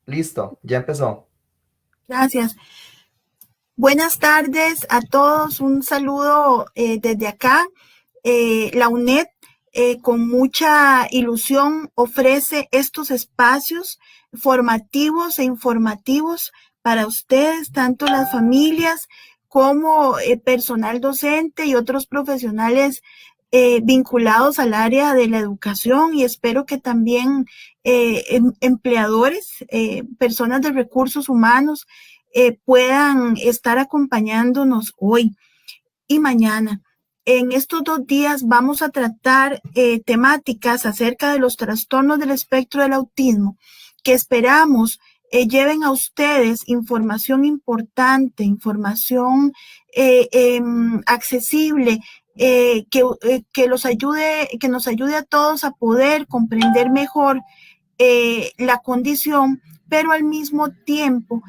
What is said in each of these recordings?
Listo, ya empezó. Gracias. Buenas tardes a todos. Un saludo desde acá. La UNED, con mucha ilusión, ofrece estos espacios formativos e informativos para ustedes, tanto las familias como personal docente y otros profesionales vinculados al área de la educación, y espero que también empleadores, personas de recursos humanos, puedan estar acompañándonos hoy y mañana. En estos 2 días vamos a tratar temáticas acerca de los trastornos del espectro del autismo, que esperamos lleven a ustedes información importante, información accesible, que nos ayude a todos a poder comprender mejor la condición, pero al mismo tiempo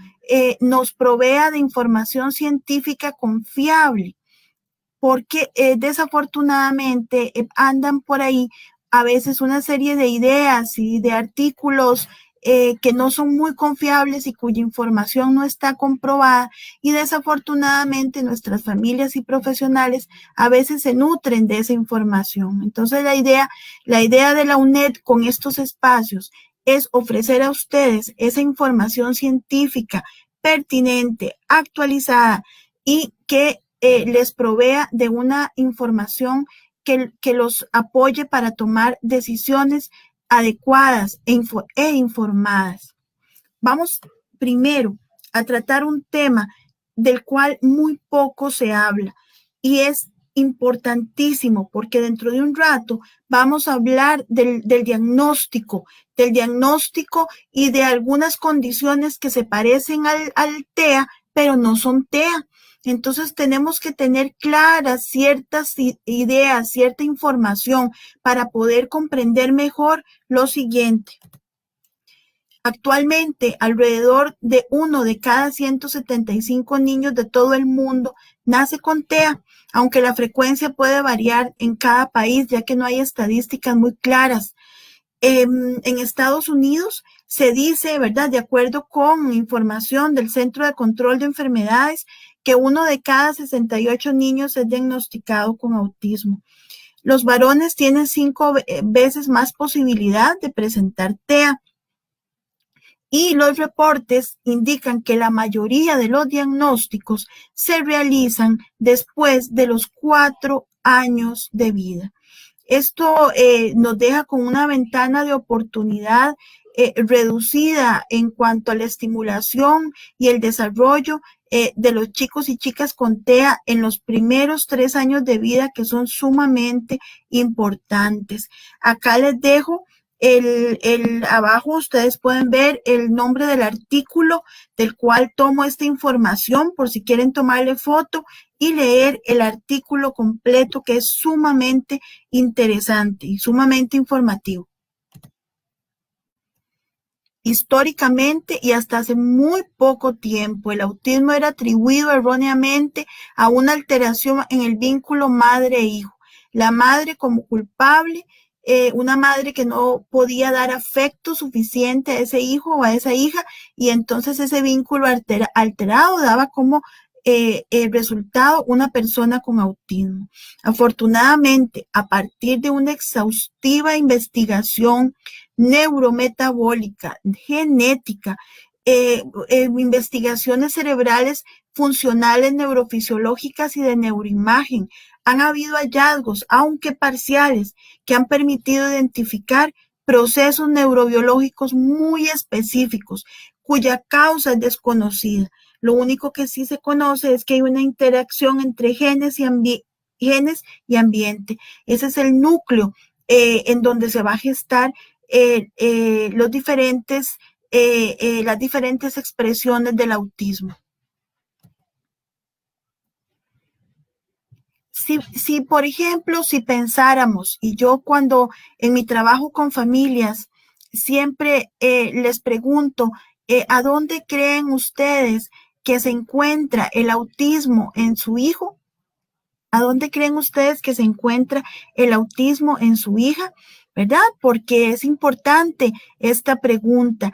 nos provea de información científica confiable, porque desafortunadamente andan por ahí a veces una serie de ideas y de artículos que no son muy confiables y cuya información no está comprobada, y desafortunadamente nuestras familias y profesionales a veces se nutren de esa información. Entonces la idea de la UNED con estos espacios es ofrecer a ustedes esa información científica pertinente, actualizada, y que les provea de una información que los apoye para tomar decisiones adecuadas e informadas. Vamos primero a tratar un tema del cual muy poco se habla, y es importantísimo porque dentro de un rato vamos a hablar del diagnóstico y de algunas condiciones que se parecen al TEA, pero no son TEA. Entonces tenemos que tener claras ciertas ideas, cierta información para poder comprender mejor lo siguiente. Actualmente, alrededor de 1 de cada 175 niños de todo el mundo nace con TEA, aunque la frecuencia puede variar en cada país, ya que no hay estadísticas muy claras. En Estados Unidos se dice, ¿verdad?, de acuerdo con información del Centro de Control de Enfermedades, que 1 de cada 68 niños es diagnosticado con autismo. Los varones tienen 5 veces más posibilidad de presentar TEA. Y los reportes indican que la mayoría de los diagnósticos se realizan después de los 4 años de vida. Esto nos deja con una ventana de oportunidad reducida en cuanto a la estimulación y el desarrollo de los chicos y chicas con TEA en los primeros 3 años de vida, que son sumamente importantes. Acá les dejo abajo ustedes pueden ver el nombre del artículo del cual tomo esta información, por si quieren tomarle foto y leer el artículo completo, que es sumamente interesante y sumamente informativo. Históricamente y hasta hace muy poco tiempo, el autismo era atribuido erróneamente a una alteración en el vínculo madre-hijo. La madre como culpable, una madre que no podía dar afecto suficiente a ese hijo o a esa hija, y entonces ese vínculo alterado daba como el resultado una persona con autismo. Afortunadamente, a partir de una exhaustiva investigación neurometabólica, genética, investigaciones cerebrales funcionales, neurofisiológicas y de neuroimagen, han habido hallazgos, aunque parciales, que han permitido identificar procesos neurobiológicos muy específicos, cuya causa es desconocida. Lo único que sí se conoce es que hay una interacción entre genes y ambiente. Ese es el núcleo en donde se va a gestar las diferentes expresiones del autismo. Si, por ejemplo, si pensáramos, y yo cuando en mi trabajo con familias siempre les pregunto, ¿a dónde creen ustedes que se encuentra el autismo en su hijo? ¿A dónde creen ustedes que se encuentra el autismo en su hija? ¿Verdad? Porque es importante esta pregunta.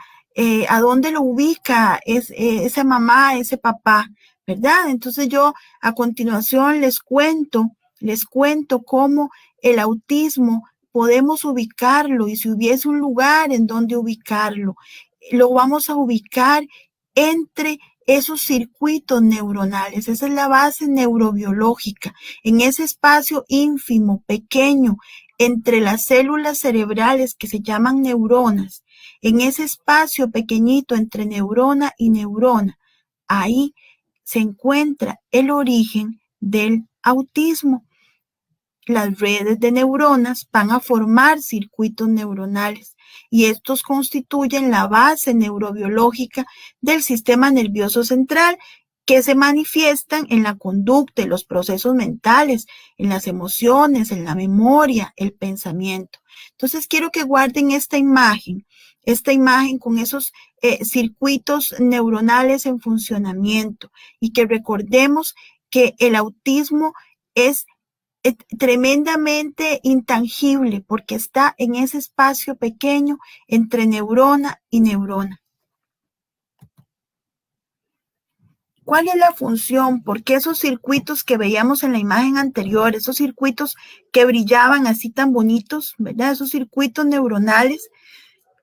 a dónde lo ubica esa mamá, ese papá, ¿verdad? Entonces yo a continuación les cuento cómo el autismo podemos ubicarlo y si hubiese un lugar en donde ubicarlo, lo vamos a ubicar entre esos circuitos neuronales. Esa es la base neurobiológica, en ese espacio ínfimo, pequeño, entre las células cerebrales que se llaman neuronas, en ese espacio pequeñito entre neurona y neurona, ahí se encuentra el origen del autismo. Las redes de neuronas van a formar circuitos neuronales y estos constituyen la base neurobiológica del sistema nervioso central que se manifiestan en la conducta, en los procesos mentales, en las emociones, en la memoria, el pensamiento. Entonces quiero que guarden esta imagen con esos circuitos neuronales en funcionamiento y que recordemos que el autismo es tremendamente intangible porque está en ese espacio pequeño entre neurona y neurona. ¿Cuál es la función? Porque esos circuitos que veíamos en la imagen anterior, esos circuitos que brillaban así tan bonitos, ¿verdad? Esos circuitos neuronales,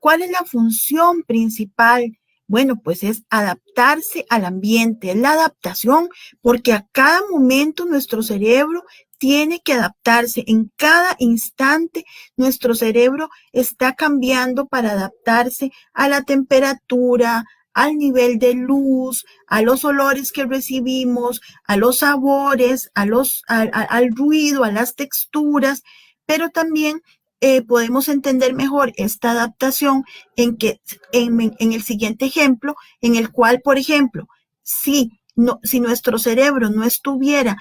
¿cuál es la función principal? Bueno, pues es adaptarse al ambiente, es la adaptación, porque a cada momento nuestro cerebro tiene que adaptarse. En cada instante nuestro cerebro está cambiando para adaptarse a la temperatura, al nivel de luz, a los olores que recibimos, a los sabores, al ruido, a las texturas, pero también podemos entender mejor esta adaptación en el siguiente ejemplo, en el cual, por ejemplo, si nuestro cerebro no estuviera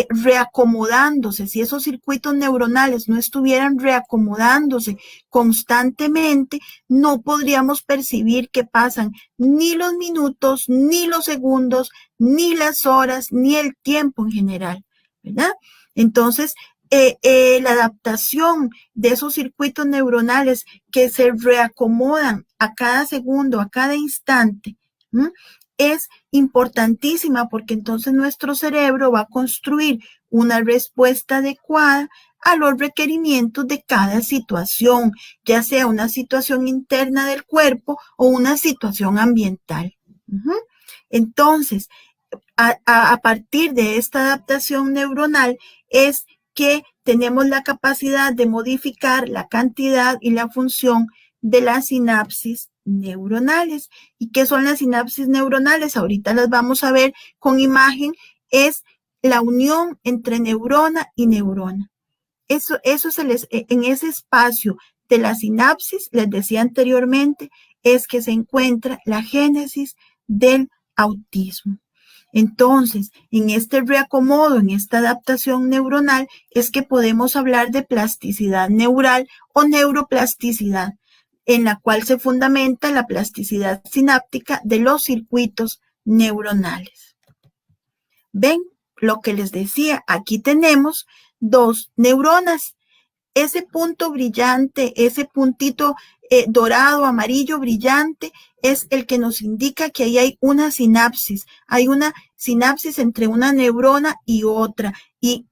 reacomodándose, si esos circuitos neuronales no estuvieran reacomodándose constantemente, no podríamos percibir que pasan ni los minutos, ni los segundos, ni las horas, ni el tiempo en general, ¿verdad? Entonces, la adaptación de esos circuitos neuronales que se reacomodan a cada segundo, a cada instante, ¿m? Es importantísima porque entonces nuestro cerebro va a construir una respuesta adecuada a los requerimientos de cada situación, ya sea una situación interna del cuerpo o una situación ambiental. Entonces, a partir de esta adaptación neuronal es que tenemos la capacidad de modificar la cantidad y la función de las sinapsis neuronales. ¿Y qué son las sinapsis neuronales? Ahorita las vamos a ver con imagen. Es la unión entre neurona y neurona. Eso en ese espacio de la sinapsis, les decía anteriormente, es que se encuentra la génesis del autismo. Entonces, en este reacomodo, en esta adaptación neuronal, es que podemos hablar de plasticidad neural o neuroplasticidad, en la cual se fundamenta la plasticidad sináptica de los circuitos neuronales. ¿Ven lo que les decía? Aquí tenemos dos neuronas. Ese punto brillante, ese puntito dorado, amarillo, brillante, es el que nos indica que ahí hay una sinapsis. Hay una sinapsis entre una neurona y otra. Y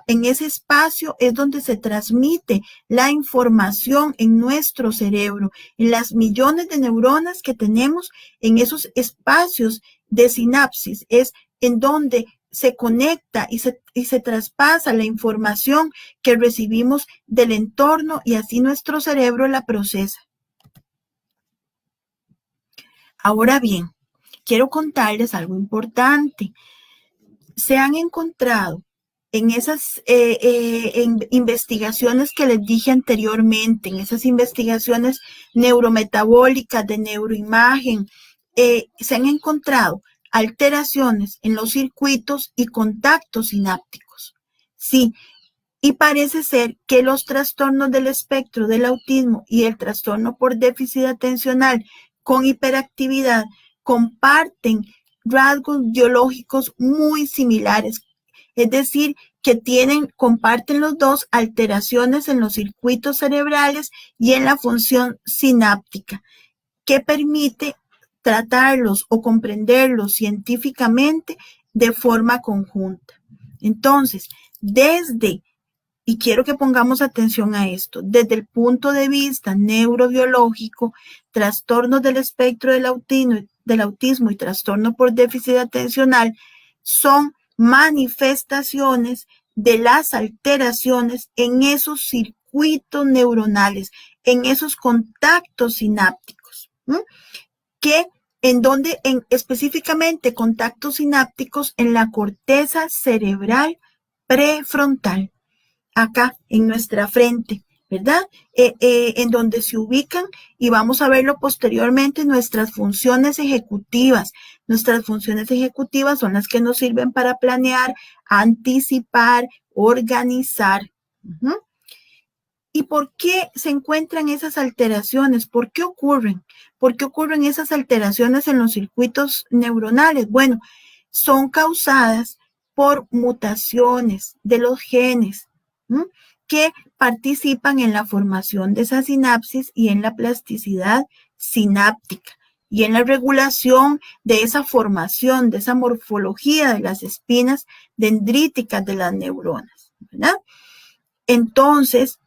en ese espacio es donde se transmite la información en nuestro cerebro, en las millones de neuronas que tenemos en esos espacios de sinapsis. Es en donde se conecta y se traspasa la información que recibimos del entorno y así nuestro cerebro la procesa. Ahora bien, quiero contarles algo importante. Se han encontrado en esas investigaciones que les dije anteriormente, en esas investigaciones neurometabólicas de neuroimagen, se han encontrado alteraciones en los circuitos y contactos sinápticos. Sí, y parece ser que los trastornos del espectro del autismo y el trastorno por déficit atencional con hiperactividad comparten rasgos biológicos muy similares. Es decir, que comparten los dos alteraciones en los circuitos cerebrales y en la función sináptica, que permite tratarlos o comprenderlos científicamente de forma conjunta. Entonces, y quiero que pongamos atención a esto, desde el punto de vista neurobiológico, trastornos del espectro del autismo y trastorno por déficit atencional son manifestaciones de las alteraciones en esos circuitos neuronales, en esos contactos sinápticos, específicamente contactos sinápticos en la corteza cerebral prefrontal, acá en nuestra frente, ¿verdad? En donde se ubican, y vamos a verlo posteriormente, nuestras funciones ejecutivas. Nuestras funciones ejecutivas son las que nos sirven para planear, anticipar, organizar. ¿Y por qué se encuentran esas alteraciones? ¿Por qué ocurren? ¿Por qué ocurren esas alteraciones en los circuitos neuronales? Bueno, son causadas por mutaciones de los genes que participan en la formación de esa sinapsis y en la plasticidad sináptica y en la regulación de esa formación, de esa morfología de las espinas dendríticas de las neuronas, ¿verdad? Entonces,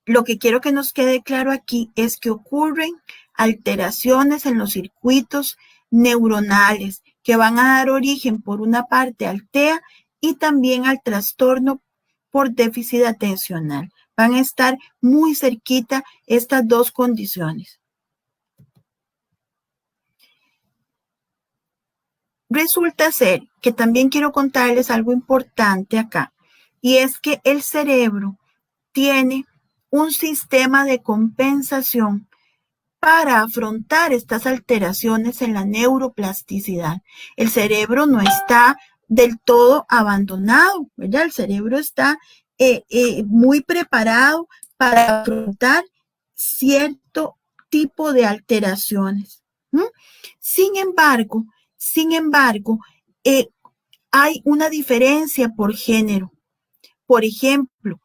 lo que quiero que nos quede claro aquí es que ocurren alteraciones en los circuitos neuronales que van a dar origen por una parte al TEA y también al trastorno por déficit atencional. Van a estar muy cerquita estas dos condiciones. Resulta ser que también quiero contarles algo importante acá, y es que el cerebro tiene un sistema de compensación para afrontar estas alteraciones en la neuroplasticidad. El cerebro no está del todo abandonado, ¿verdad? El cerebro está muy preparado para afrontar cierto tipo de alteraciones. Sin embargo, hay una diferencia por género. Por ejemplo,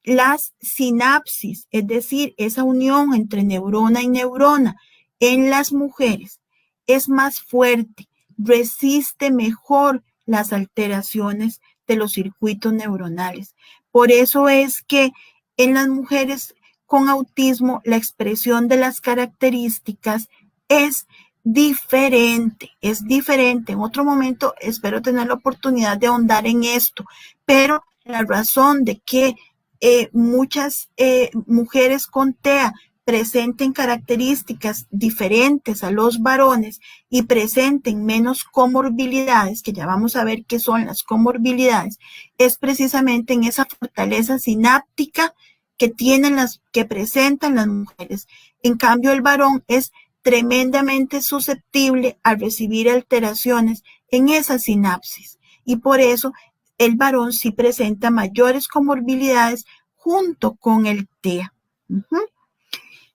las sinapsis, es decir, esa unión entre neurona y neurona en las mujeres es más fuerte, resiste mejor las alteraciones de los circuitos neuronales. Por eso es que en las mujeres con autismo la expresión de las características es diferente, es diferente. En otro momento espero tener la oportunidad de ahondar en esto, pero la razón de que muchas mujeres con TEA presenten características diferentes a los varones y presenten menos comorbilidades, que ya vamos a ver qué son las comorbilidades, es precisamente en esa fortaleza sináptica que presentan las mujeres. En cambio, el varón es tremendamente susceptible a recibir alteraciones en esa sinapsis, y por eso el varón sí presenta mayores comorbilidades junto con el TEA.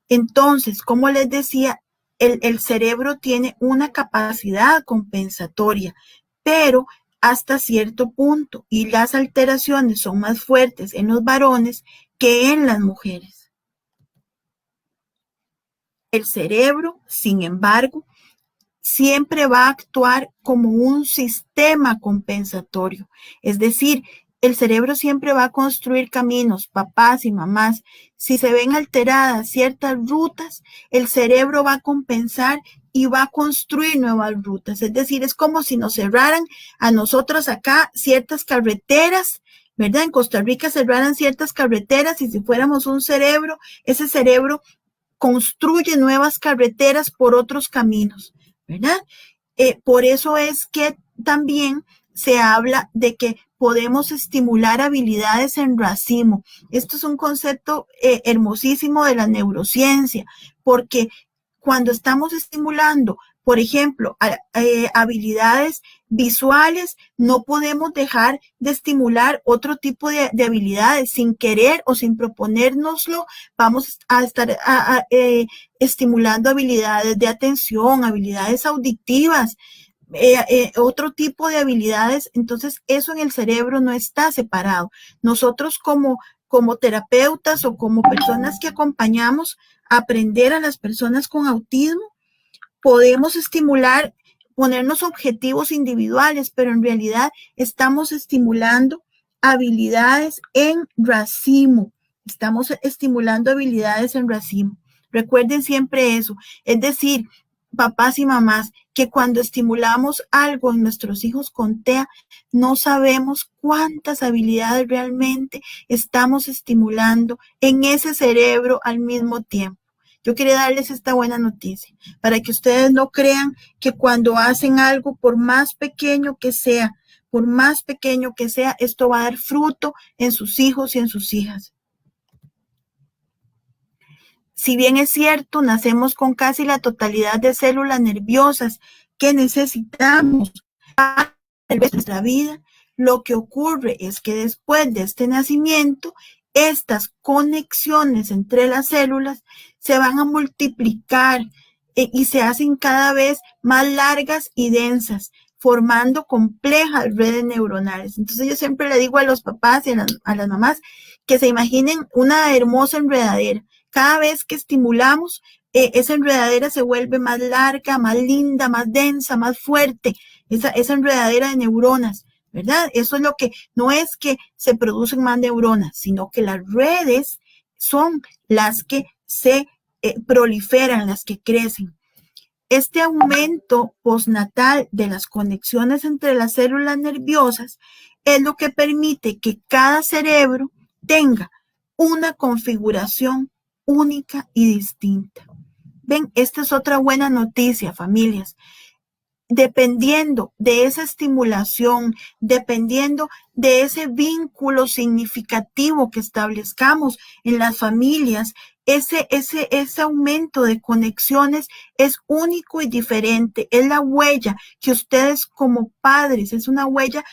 Entonces, como les decía, el cerebro tiene una capacidad compensatoria, pero hasta cierto punto, y las alteraciones son más fuertes en los varones que en las mujeres. El cerebro, sin embargo, siempre va a actuar como un sistema compensatorio. Es decir, el cerebro siempre va a construir caminos, papás y mamás. Si se ven alteradas ciertas rutas, el cerebro va a compensar y va a construir nuevas rutas. Es decir, es como si nos cerraran a nosotros acá ciertas carreteras, ¿verdad? En Costa Rica cerraran ciertas carreteras, y si fuéramos un cerebro, ese cerebro construye nuevas carreteras por otros caminos, ¿verdad? Por eso es que también se habla de que podemos estimular habilidades en racimo. Esto es un concepto hermosísimo de la neurociencia, porque cuando estamos estimulando, por ejemplo, habilidades visuales, no podemos dejar de estimular otro tipo de habilidades. Sin querer o sin proponérnoslo, vamos a estar estimulando habilidades de atención, habilidades auditivas, otro tipo de habilidades. Entonces, eso en el cerebro no está separado. Nosotros como terapeutas o como personas que acompañamos aprender a las personas con autismo, podemos estimular, ponernos objetivos individuales, pero en realidad estamos estimulando habilidades en racimo. Estamos estimulando habilidades en racimo. Recuerden siempre eso. Es decir, papás y mamás, que cuando estimulamos algo en nuestros hijos con TEA, no sabemos cuántas habilidades realmente estamos estimulando en ese cerebro al mismo tiempo. Yo quería darles esta buena noticia para que ustedes no crean que cuando hacen algo, por más pequeño que sea, esto va a dar fruto en sus hijos y en sus hijas. Si bien es cierto, nacemos con casi la totalidad de células nerviosas que necesitamos para nuestra vida, lo que ocurre es que después de este nacimiento, estas conexiones entre las células se van a multiplicar y se hacen cada vez más largas y densas, formando complejas redes neuronales. Entonces yo siempre le digo a los papás y a las mamás que se imaginen una hermosa enredadera. Cada vez que estimulamos, esa enredadera se vuelve más larga, más linda, más densa, más fuerte, esa enredadera de neuronas, ¿verdad? Eso es lo que, no es que se producen más neuronas, sino que las redes son las que se proliferan, las que crecen. Este aumento postnatal de las conexiones entre las células nerviosas es lo que permite que cada cerebro tenga una configuración única y distinta. Ven, esta es otra buena noticia, familias. Dependiendo de esa estimulación, dependiendo de ese vínculo significativo que establezcamos en las familias, ese aumento de conexiones es único y diferente. Es la huella que ustedes como padres, es una huella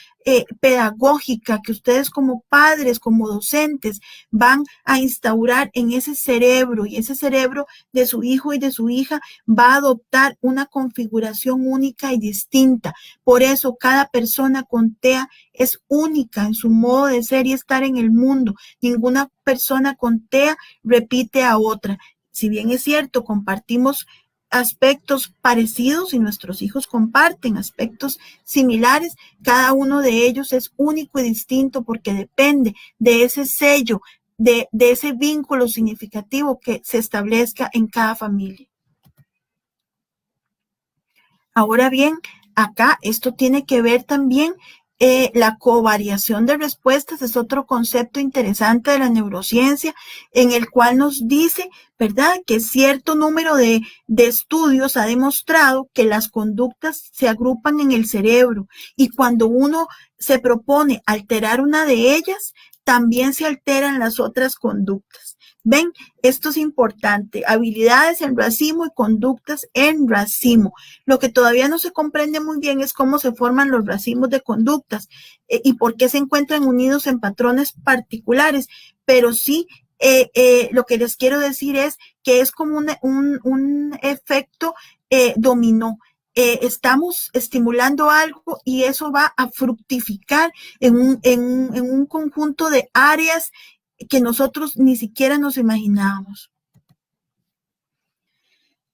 pedagógica que ustedes como padres, como docentes, van a instaurar en ese cerebro, y ese cerebro de su hijo y de su hija va a adoptar una configuración única y distinta. Por eso cada persona con TEA es única en su modo de ser y estar en el mundo. Ninguna persona con TEA repite a otra. Si bien es cierto, compartimos aspectos parecidos y nuestros hijos comparten aspectos similares, cada uno de ellos es único y distinto porque depende de ese sello, de ese vínculo significativo que se establezca en cada familia. Ahora bien, acá esto tiene que ver también la covariación de respuestas, es otro concepto interesante de la neurociencia, en el cual nos dice, ¿verdad?, que cierto número de estudios ha demostrado que las conductas se agrupan en el cerebro y cuando uno se propone alterar una de ellas, también se alteran las otras conductas. Ven, esto es importante, habilidades en racimo y conductas en racimo. Lo que todavía no se comprende muy bien es cómo se forman los racimos de conductas y por qué se encuentran unidos en patrones particulares, pero sí lo que les quiero decir es que es como un efecto dominó. Estamos estimulando algo y eso va a fructificar en un conjunto de áreas que nosotros ni siquiera nos imaginábamos.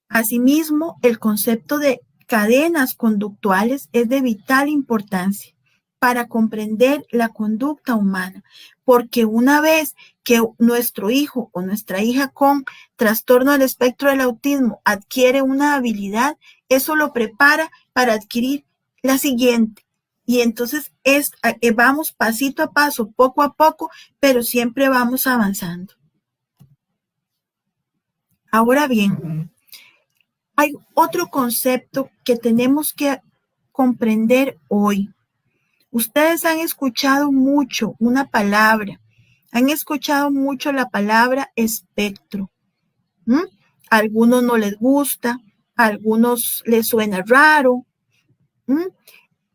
Asimismo, el concepto de cadenas conductuales es de vital importancia para comprender la conducta humana, porque una vez que nuestro hijo o nuestra hija con trastorno del espectro del autismo adquiere una habilidad, eso lo prepara para adquirir la siguiente. Y entonces vamos pasito a paso, poco a poco, pero siempre vamos avanzando. Ahora bien, hay otro concepto que tenemos que comprender hoy. Ustedes han escuchado mucho una palabra, han escuchado mucho la palabra espectro. A algunos no les gusta, a algunos les suena raro.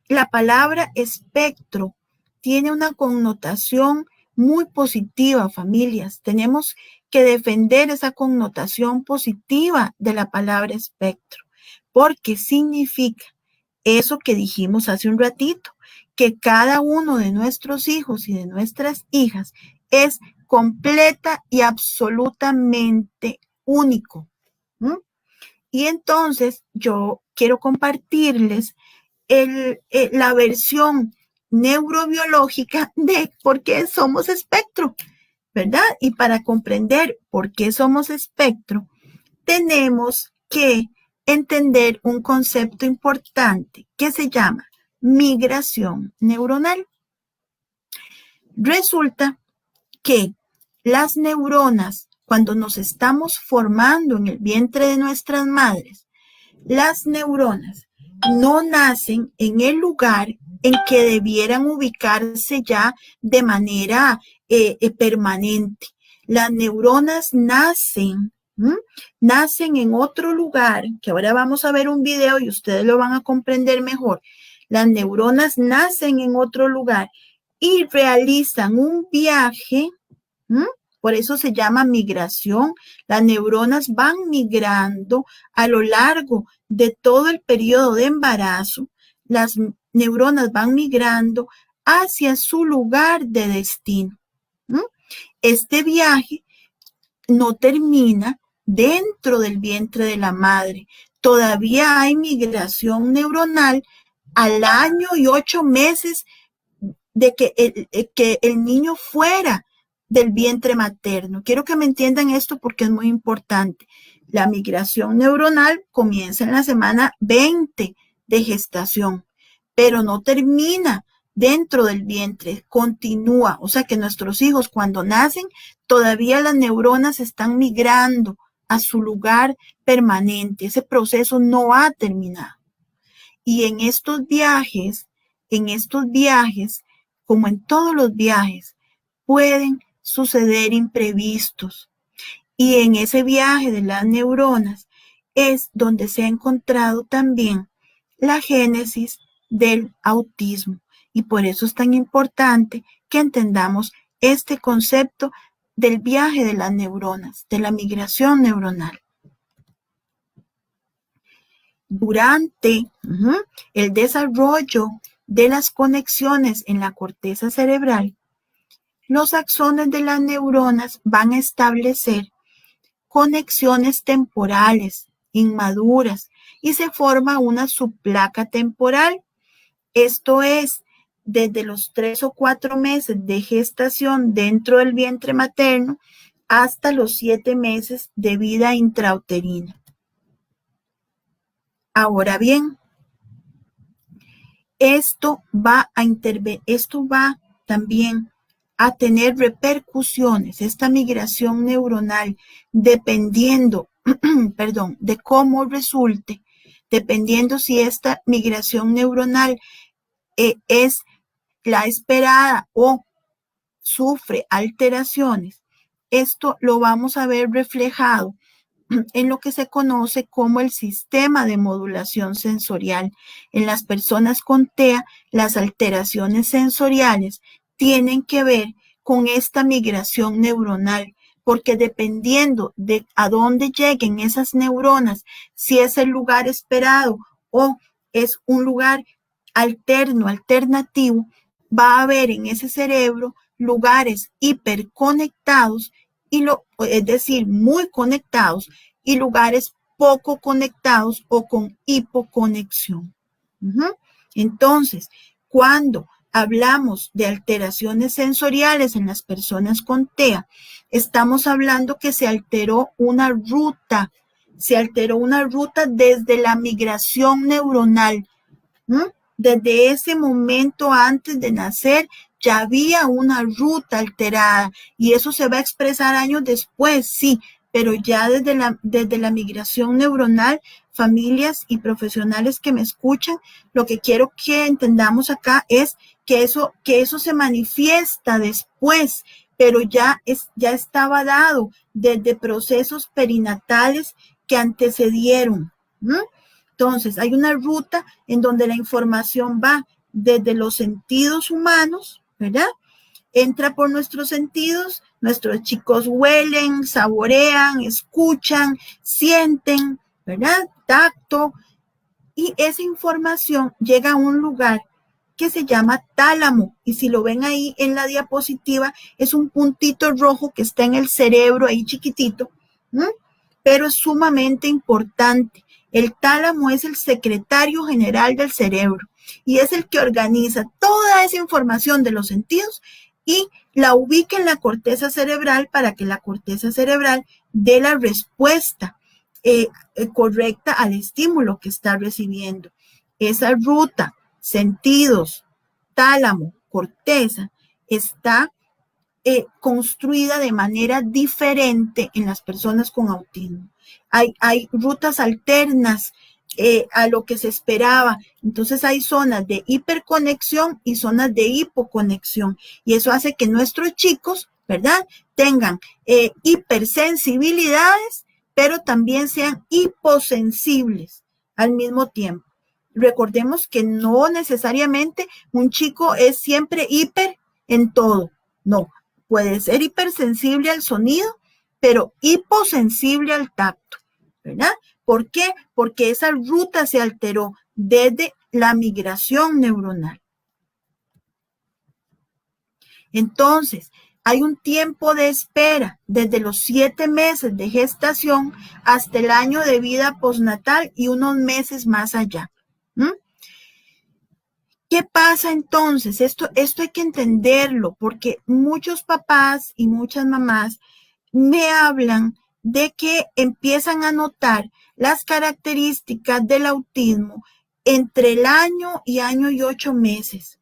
La palabra espectro tiene una connotación muy positiva, familias. Tenemos que defender esa connotación positiva de la palabra espectro, porque significa eso que dijimos hace un ratito, que cada uno de nuestros hijos y de nuestras hijas es completa y absolutamente único. ¿Mm? Y entonces yo quiero compartirles la versión neurobiológica de por qué somos espectro, ¿verdad? Y para comprender por qué somos espectro, tenemos que entender un concepto importante que se llama migración neuronal. Resulta que las neuronas, cuando nos estamos formando en el vientre de nuestras madres, las neuronas no nacen en el lugar en que debieran ubicarse ya de manera permanente. Las neuronas nacen en otro lugar, que ahora vamos a ver un video y ustedes lo van a comprender mejor. Las neuronas nacen en otro lugar y realizan un viaje. Por eso se llama migración. Las neuronas van migrando a lo largo de todo el periodo de embarazo. Las neuronas van migrando hacia su lugar de destino. Este viaje no termina dentro del vientre de la madre. Todavía hay migración neuronal al año y 8 meses de que el niño fuera del vientre materno. Quiero que me entiendan esto porque es muy importante. La migración neuronal comienza en la semana 20 de gestación, pero no termina dentro del vientre, continúa. O sea que nuestros hijos cuando nacen, todavía las neuronas están migrando a su lugar permanente. Ese proceso no ha terminado. Y en estos viajes, como en todos los viajes, pueden suceder imprevistos. Y en ese viaje de las neuronas es donde se ha encontrado también la génesis del autismo. Y por eso es tan importante que entendamos este concepto del viaje de las neuronas, de la migración neuronal. Durante el desarrollo de las conexiones en la corteza cerebral, los axones de las neuronas van a establecer conexiones temporales inmaduras y se forma una subplaca temporal. Esto es, desde los 3 o 4 meses de gestación dentro del vientre materno hasta los 7 meses de vida intrauterina. Ahora bien, esto va también a tener repercusiones, esta migración neuronal, dependiendo, de cómo resulte, dependiendo si esta migración neuronal es la esperada o sufre alteraciones. Esto lo vamos a ver reflejado en lo que se conoce como el sistema de modulación sensorial. En las personas con TEA, las alteraciones sensoriales tienen que ver con esta migración neuronal, porque dependiendo de a dónde lleguen esas neuronas, si es el lugar esperado o es un lugar alternativo, va a haber en ese cerebro lugares hiperconectados es decir, muy conectados, y lugares poco conectados o con hipoconexión. Entonces, cuando hablamos de alteraciones sensoriales en las personas con TEA, estamos hablando que se alteró una ruta desde la migración neuronal. Desde ese momento antes de nacer ya había una ruta alterada y eso se va a expresar años después, sí, pero ya desde la migración neuronal, familias y profesionales que me escuchan, lo que quiero que entendamos acá es que eso se manifiesta después, pero ya estaba dado desde procesos perinatales que antecedieron. Entonces, hay una ruta en donde la información va desde los sentidos humanos, ¿verdad? Entra por nuestros sentidos, nuestros chicos huelen, saborean, escuchan, sienten, ¿verdad? Tacto. Y esa información llega a un lugar que se llama tálamo. Y si lo ven ahí en la diapositiva, es un puntito rojo que está en el cerebro ahí chiquitito. pero es sumamente importante. El tálamo es el secretario general del cerebro y es el que organiza toda esa información de los sentidos y la ubica en la corteza cerebral para que la corteza cerebral dé la respuesta correcta al estímulo que está recibiendo. Esa ruta, sentidos, tálamo, corteza, está construida de manera diferente en las personas con autismo. Hay rutas alternas a lo que se esperaba. Entonces hay zonas de hiperconexión y zonas de hipoconexión. Y eso hace que nuestros chicos, ¿verdad?, tengan hipersensibilidades, pero también sean hiposensibles al mismo tiempo. Recordemos que no necesariamente un chico es siempre hiper en todo. No, puede ser hipersensible al sonido, pero hiposensible al tacto, ¿verdad? ¿Por qué? Porque esa ruta se alteró desde la migración neuronal. Entonces, hay un tiempo de espera desde los 7 meses de gestación hasta el año de vida postnatal y unos meses más allá. ¿Qué pasa entonces? Esto hay que entenderlo porque muchos papás y muchas mamás me hablan de que empiezan a notar las características del autismo entre el año y 8 meses.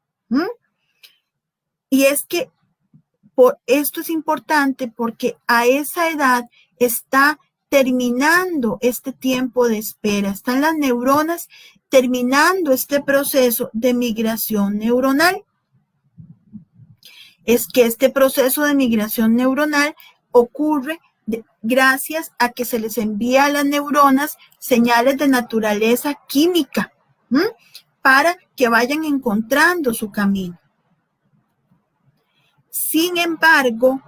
Y es que esto es importante porque a esa edad está terminando este tiempo de espera, están las neuronas terminando este proceso de migración neuronal. Es que este proceso de migración neuronal ocurre gracias a que se les envía a las neuronas señales de naturaleza química para que vayan encontrando su camino. Sin embargo,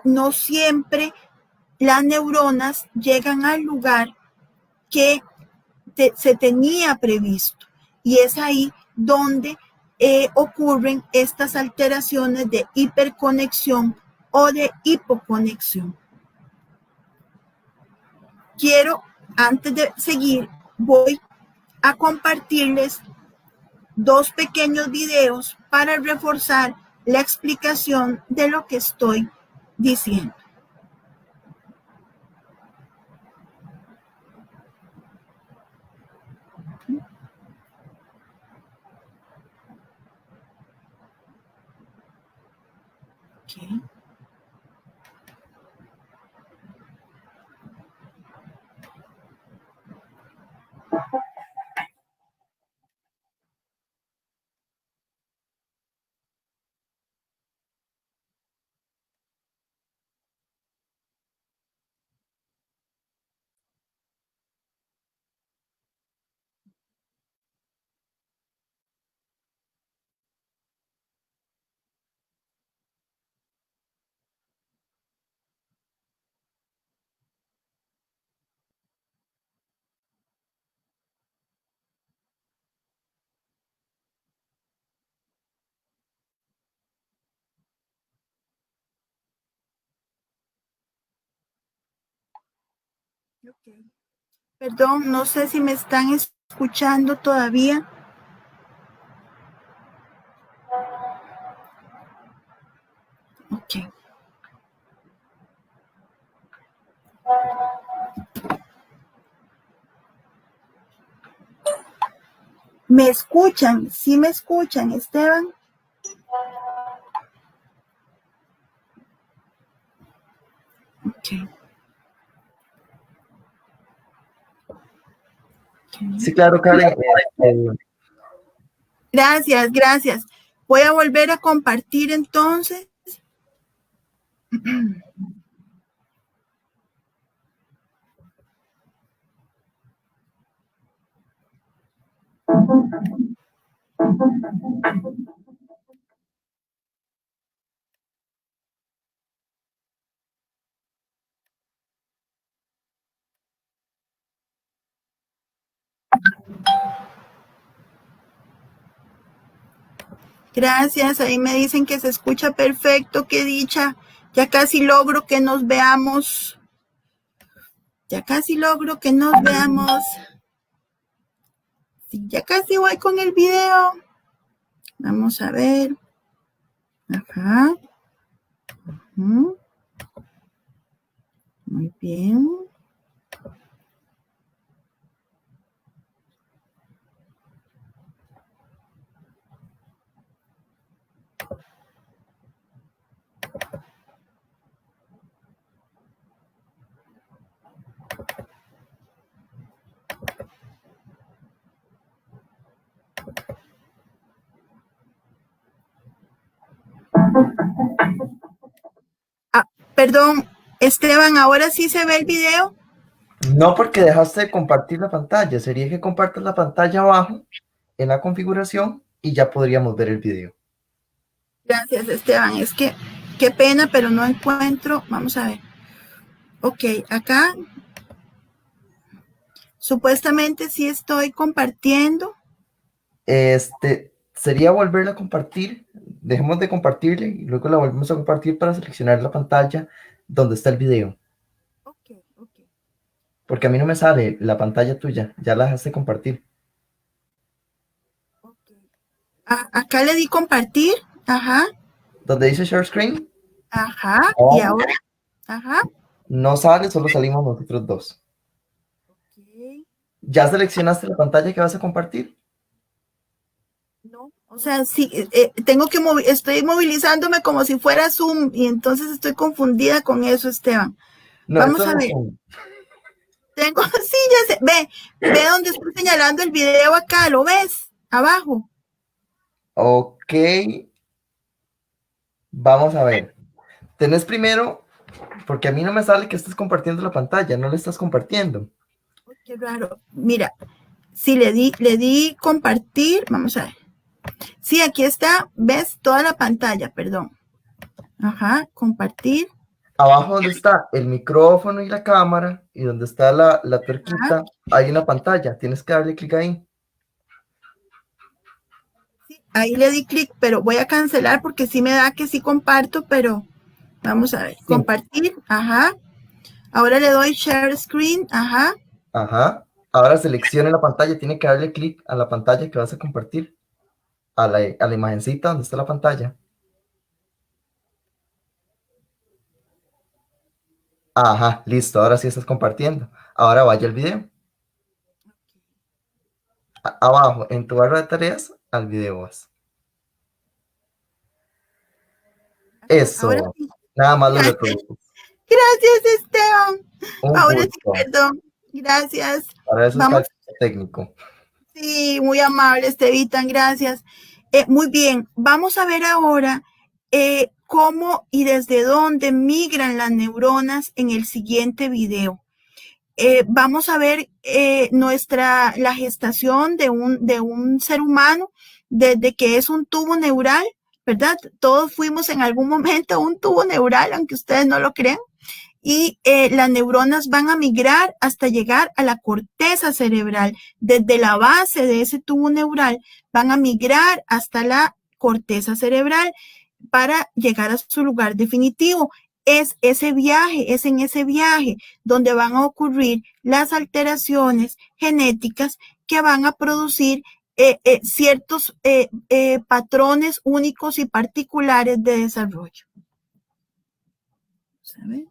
no siempre las neuronas llegan al lugar que se tenía previsto. Y es ahí donde ocurren estas alteraciones de hiperconexión o de hipoconexión. Antes de seguir, voy a compartirles 2 pequeños videos para reforzar la explicación de lo que estoy diciendo. Okay. Okay. Perdón, no sé si me están escuchando todavía. Ok. ¿Me escuchan? ¿Sí me escuchan, Esteban? Okay. Sí, claro, Karen. Gracias. Voy a volver a compartir entonces. Gracias, ahí me dicen que se escucha perfecto, qué dicha. Ya casi logro que nos veamos Ya casi logro que nos veamos. Sí, ya casi voy con el video. Vamos a ver. Ajá. Muy bien. Ah, perdón, Esteban, ¿ahora sí se ve el video? No, porque dejaste de compartir la pantalla. Sería que compartas la pantalla abajo en la configuración y ya podríamos ver el video. Gracias, Esteban. Es que qué pena, pero no encuentro. Vamos a ver. Ok, acá supuestamente sí estoy compartiendo. Sería volverla a compartir. Dejemos de compartirle y luego la volvemos a compartir para seleccionar la pantalla donde está el video. Ok, ok. Porque a mí no me sale la pantalla tuya. Ya la dejaste de compartir. Okay. Acá le di compartir. Ajá, Donde dice share screen, ajá. Y abajo, ahora, ajá. no sale, solo salimos nosotros dos. Ok. ¿Ya seleccionaste la pantalla que vas a compartir? No, o sea, sí, tengo que estoy movilizándome como si fuera Zoom y entonces estoy confundida con eso, Esteban. No, eso Vamos a no ver. son. Tengo, sí, ya sé. Ve donde estoy señalando el video acá, ¿lo ves? Abajo. Ok, vamos a ver. Tenés primero, porque a mí no me sale que estés compartiendo la pantalla, no la estás compartiendo. Oh, qué raro. Mira, sí, le di compartir. Vamos a ver. Sí, aquí está. ¿Ves? Toda la pantalla, perdón. Ajá, compartir. Abajo donde está el micrófono y la cámara y donde está la Ajá. tuerquita, hay una pantalla. Tienes que darle clic ahí. Sí, ahí le di clic, pero voy a cancelar porque sí me da que sí comparto, pero vamos a ver. Sí. Compartir. Ajá. Ahora le doy share screen. Ajá. Ajá. Ahora seleccione la pantalla, tiene que darle clic a la pantalla que vas a compartir, a la imagencita donde está la pantalla. Ajá, listo, ahora sí estás compartiendo. Ahora vaya al video. Abajo, en tu barra de tareas, al video vas. Ahora Eso, sí. nada más lo reproduces. Gracias, Esteban. Un Ahora sí, gusto. perdón. Gracias. Para eso es Vamos. cálculo técnico. Sí, muy amable, Estevitan, gracias. Muy bien, vamos a ver ahora cómo y desde dónde migran las neuronas en el siguiente video. Vamos a ver la gestación de un ser humano desde que es un tubo neural, ¿verdad? Todos fuimos en algún momento un tubo neural, aunque ustedes no lo crean, y las neuronas van a migrar hasta llegar a la corteza cerebral. Desde la base de ese tubo neural van a migrar hasta la corteza cerebral para llegar a su lugar definitivo. Es en ese viaje donde van a ocurrir las alteraciones genéticas que van a producir ciertos patrones únicos y particulares de desarrollo. ¿Saben?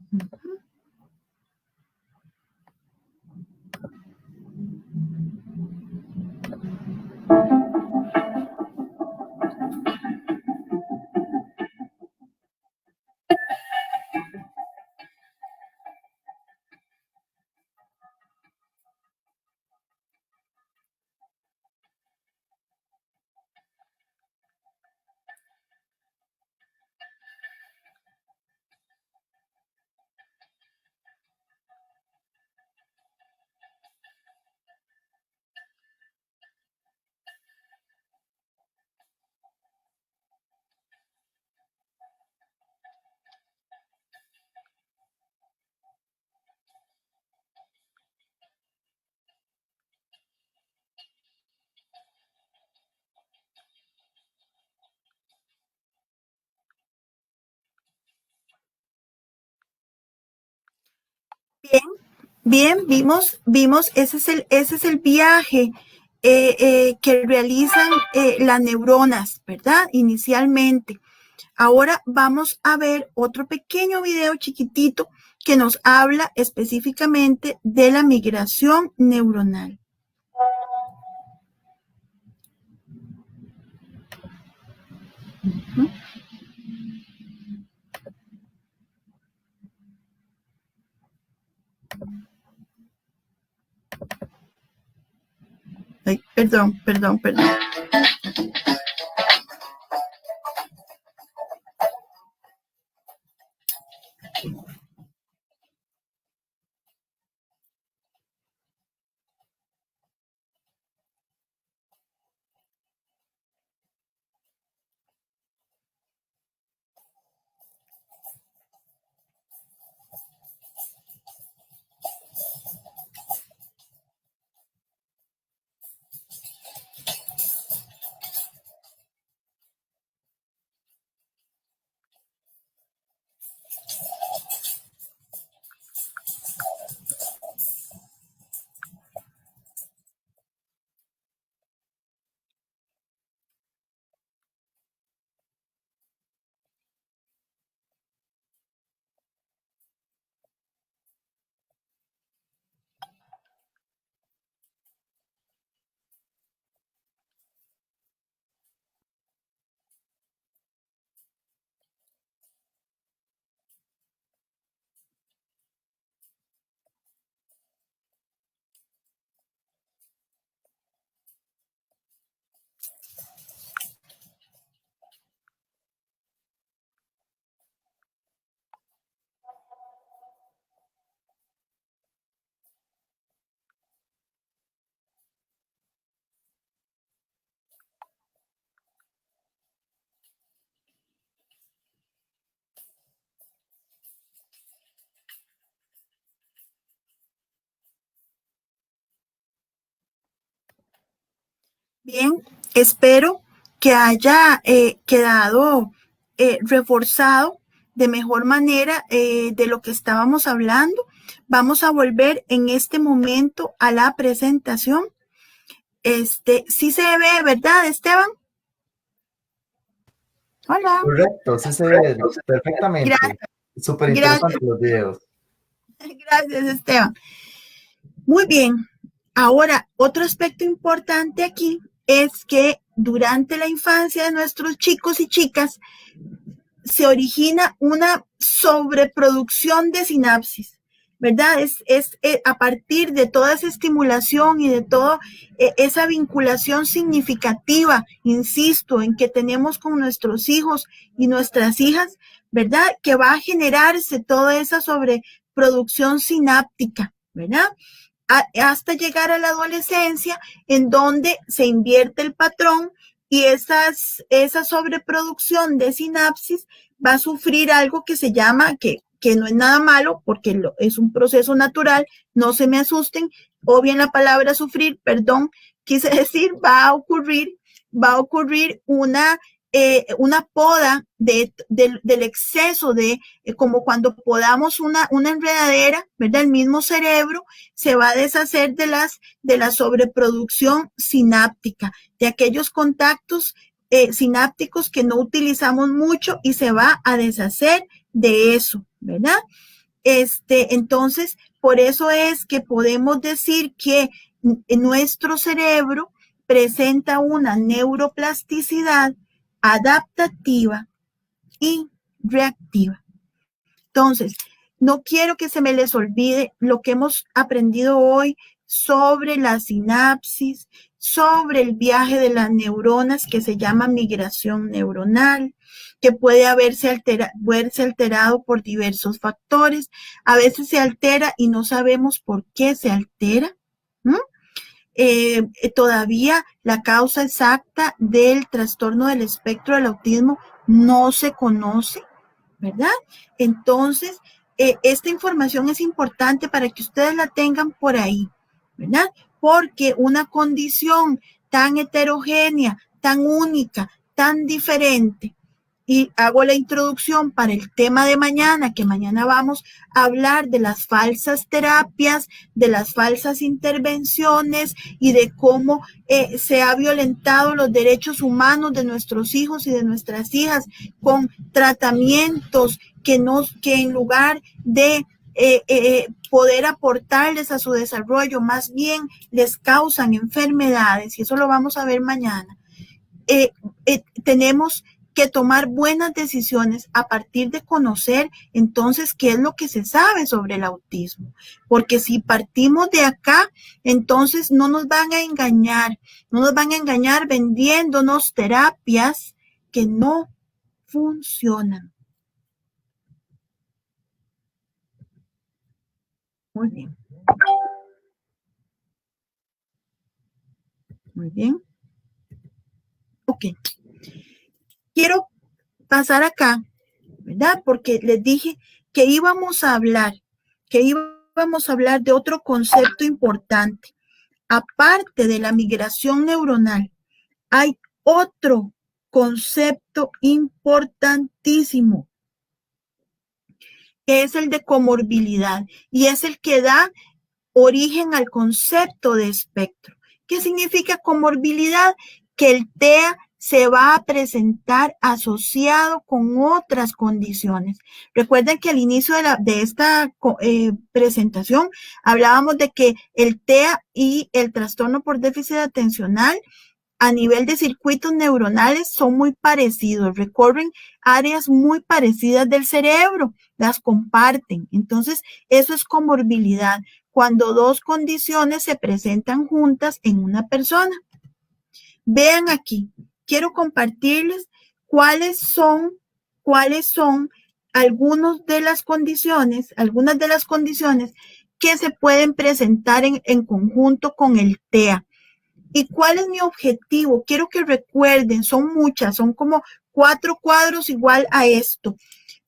Bien, vimos, ese es el viaje que realizan las neuronas, ¿verdad? Inicialmente. Ahora vamos a ver otro pequeño video chiquitito que nos habla específicamente de la migración neuronal. Ay, perdón. Bien, espero que haya quedado reforzado de mejor manera de lo que estábamos hablando. Vamos a volver en este momento a la presentación. Sí se ve, ¿verdad, Esteban? Hola. Correcto, sí se ve perfectamente. Súper interesante los videos. Gracias, Esteban. Muy bien. Ahora, otro aspecto importante aquí es que durante la infancia de nuestros chicos y chicas se origina una sobreproducción de sinapsis, ¿verdad? Es a partir de toda esa estimulación y de toda esa vinculación significativa, insisto, en que tenemos con nuestros hijos y nuestras hijas, ¿verdad? Que va a generarse toda esa sobreproducción sináptica, ¿verdad? Hasta llegar a la adolescencia, en donde se invierte el patrón y esa sobreproducción de sinapsis va a sufrir algo que se llama, que no es nada malo, porque es un proceso natural, no se me asusten, o bien la palabra sufrir, perdón, quise decir, va a ocurrir una poda del exceso como cuando podamos una enredadera, ¿verdad? El mismo cerebro se va a deshacer de la sobreproducción sináptica, de aquellos contactos sinápticos que no utilizamos mucho y se va a deshacer de eso, ¿verdad? Entonces, por eso es que podemos decir que nuestro cerebro presenta una neuroplasticidad adaptativa y reactiva. Entonces, no quiero que se me les olvide lo que hemos aprendido hoy sobre la sinapsis, sobre el viaje de las neuronas que se llama migración neuronal, que puede verse alterado por diversos factores. A veces se altera y no sabemos por qué se altera. Todavía la causa exacta del trastorno del espectro del autismo no se conoce, ¿verdad? Entonces, esta información es importante para que ustedes la tengan por ahí, ¿verdad? Porque una condición tan heterogénea, tan única, tan diferente, y hago la introducción para el tema de mañana, que mañana vamos a hablar de las falsas terapias, de las falsas intervenciones y de cómo se ha violentado los derechos humanos de nuestros hijos y de nuestras hijas con tratamientos que en lugar de poder aportarles a su desarrollo, más bien les causan enfermedades, y eso lo vamos a ver mañana. Tenemos que tomar buenas decisiones a partir de conocer entonces qué es lo que se sabe sobre el autismo, porque si partimos de acá, entonces no nos van a engañar vendiéndonos terapias que no funcionan. Muy bien. Muy bien. Ok. Quiero pasar acá, ¿verdad? Porque les dije que íbamos a hablar de otro concepto importante. Aparte de la migración neuronal, hay otro concepto importantísimo, que es el de comorbilidad, y es el que da origen al concepto de espectro. ¿Qué significa comorbilidad? Que el TEA se va a presentar asociado con otras condiciones. Recuerden que al inicio de esta presentación hablábamos de que el TEA y el trastorno por déficit atencional a nivel de circuitos neuronales son muy parecidos, recorren áreas muy parecidas del cerebro, las comparten. Entonces, eso es comorbilidad, cuando dos condiciones se presentan juntas en una persona. Vean aquí, quiero compartirles cuáles son algunas de las condiciones que se pueden presentar en conjunto con el TEA. ¿Y cuál es mi objetivo? Quiero que recuerden, son muchas, son como 4 cuadros igual a esto.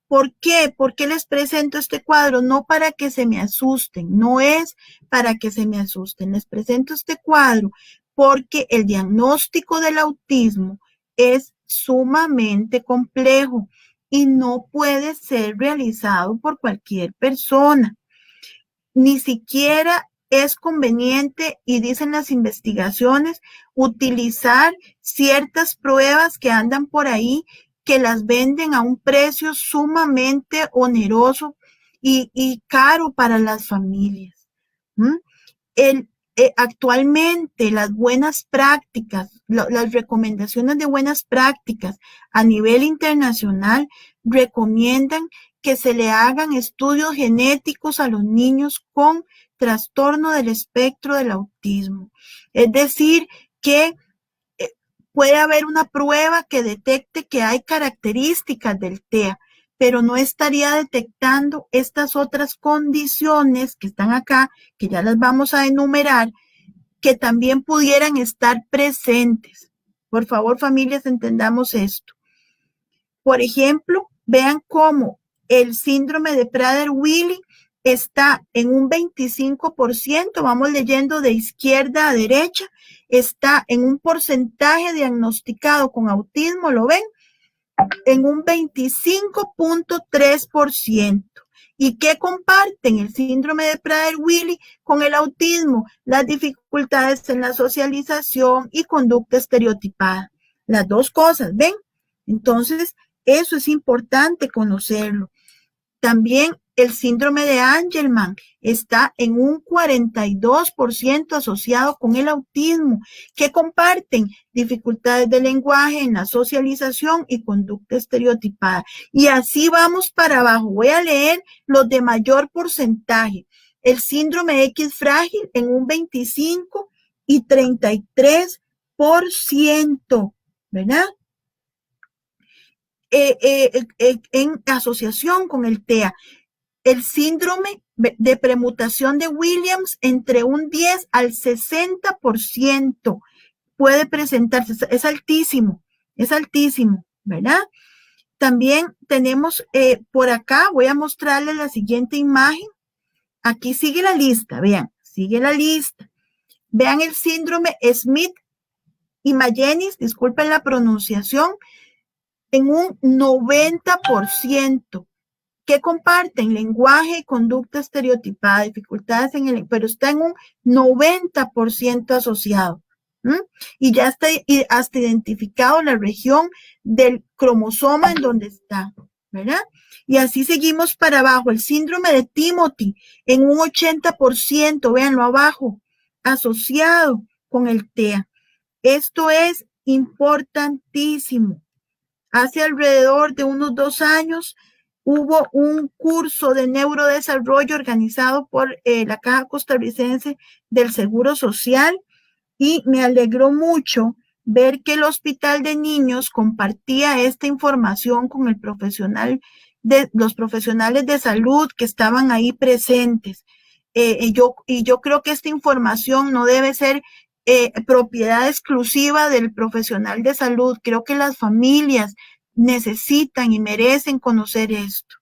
¿Por qué? ¿Por qué les presento este cuadro? No para que se me asusten, no es para que se me asusten. Les presento este cuadro porque el diagnóstico del autismo es sumamente complejo y no puede ser realizado por cualquier persona. Ni siquiera es conveniente, y dicen las investigaciones, utilizar ciertas pruebas que andan por ahí, que las venden a un precio sumamente oneroso y caro para las familias. Actualmente las buenas prácticas, las recomendaciones de buenas prácticas a nivel internacional recomiendan que se le hagan estudios genéticos a los niños con trastorno del espectro del autismo. Es decir, que puede haber una prueba que detecte que hay características del TEA, pero no estaría detectando estas otras condiciones que están acá, que ya las vamos a enumerar, que también pudieran estar presentes. Por favor, familias, entendamos esto. Por ejemplo, vean cómo el síndrome de Prader-Willi está en un 25%, vamos leyendo de izquierda a derecha, está en un porcentaje diagnosticado con autismo, ¿lo ven? En un 25.3%. ¿Y qué comparten el síndrome de Prader-Willi con el autismo? Las dificultades en la socialización y conducta estereotipada. Las dos cosas, ¿ven? Entonces, eso es importante conocerlo. También el síndrome de Angelman está en un 42% asociado con el autismo, que comparten dificultades de lenguaje en la socialización y conducta estereotipada. Y así vamos para abajo. Voy a leer los de mayor porcentaje. El síndrome X frágil en un 25 y 33%, ¿verdad? En asociación con el TEA. El síndrome de permutación de Williams entre un 10 al 60% puede presentarse, es altísimo, ¿verdad? También tenemos por acá, voy a mostrarles la siguiente imagen. Aquí sigue la lista, vean, sigue la lista. Vean el síndrome Smith y Magenis, disculpen la pronunciación, en un 90%. ¿Qué comparten? Lenguaje y conducta estereotipada, dificultades en el, pero está en un 90% asociado. Y ya está hasta identificado la región del cromosoma en donde está, ¿verdad? Y así seguimos para abajo. El síndrome de Timothy en un 80%, véanlo abajo, asociado con el TEA. Esto es importantísimo. Hace alrededor de unos 2 años hubo un curso de neurodesarrollo organizado por la Caja Costarricense del Seguro Social y me alegró mucho ver que el Hospital de Niños compartía esta información con el profesional los profesionales de salud que estaban ahí presentes. Yo creo que esta información no debe ser propiedad exclusiva del profesional de salud. Creo que las familias necesitan y merecen conocer esto.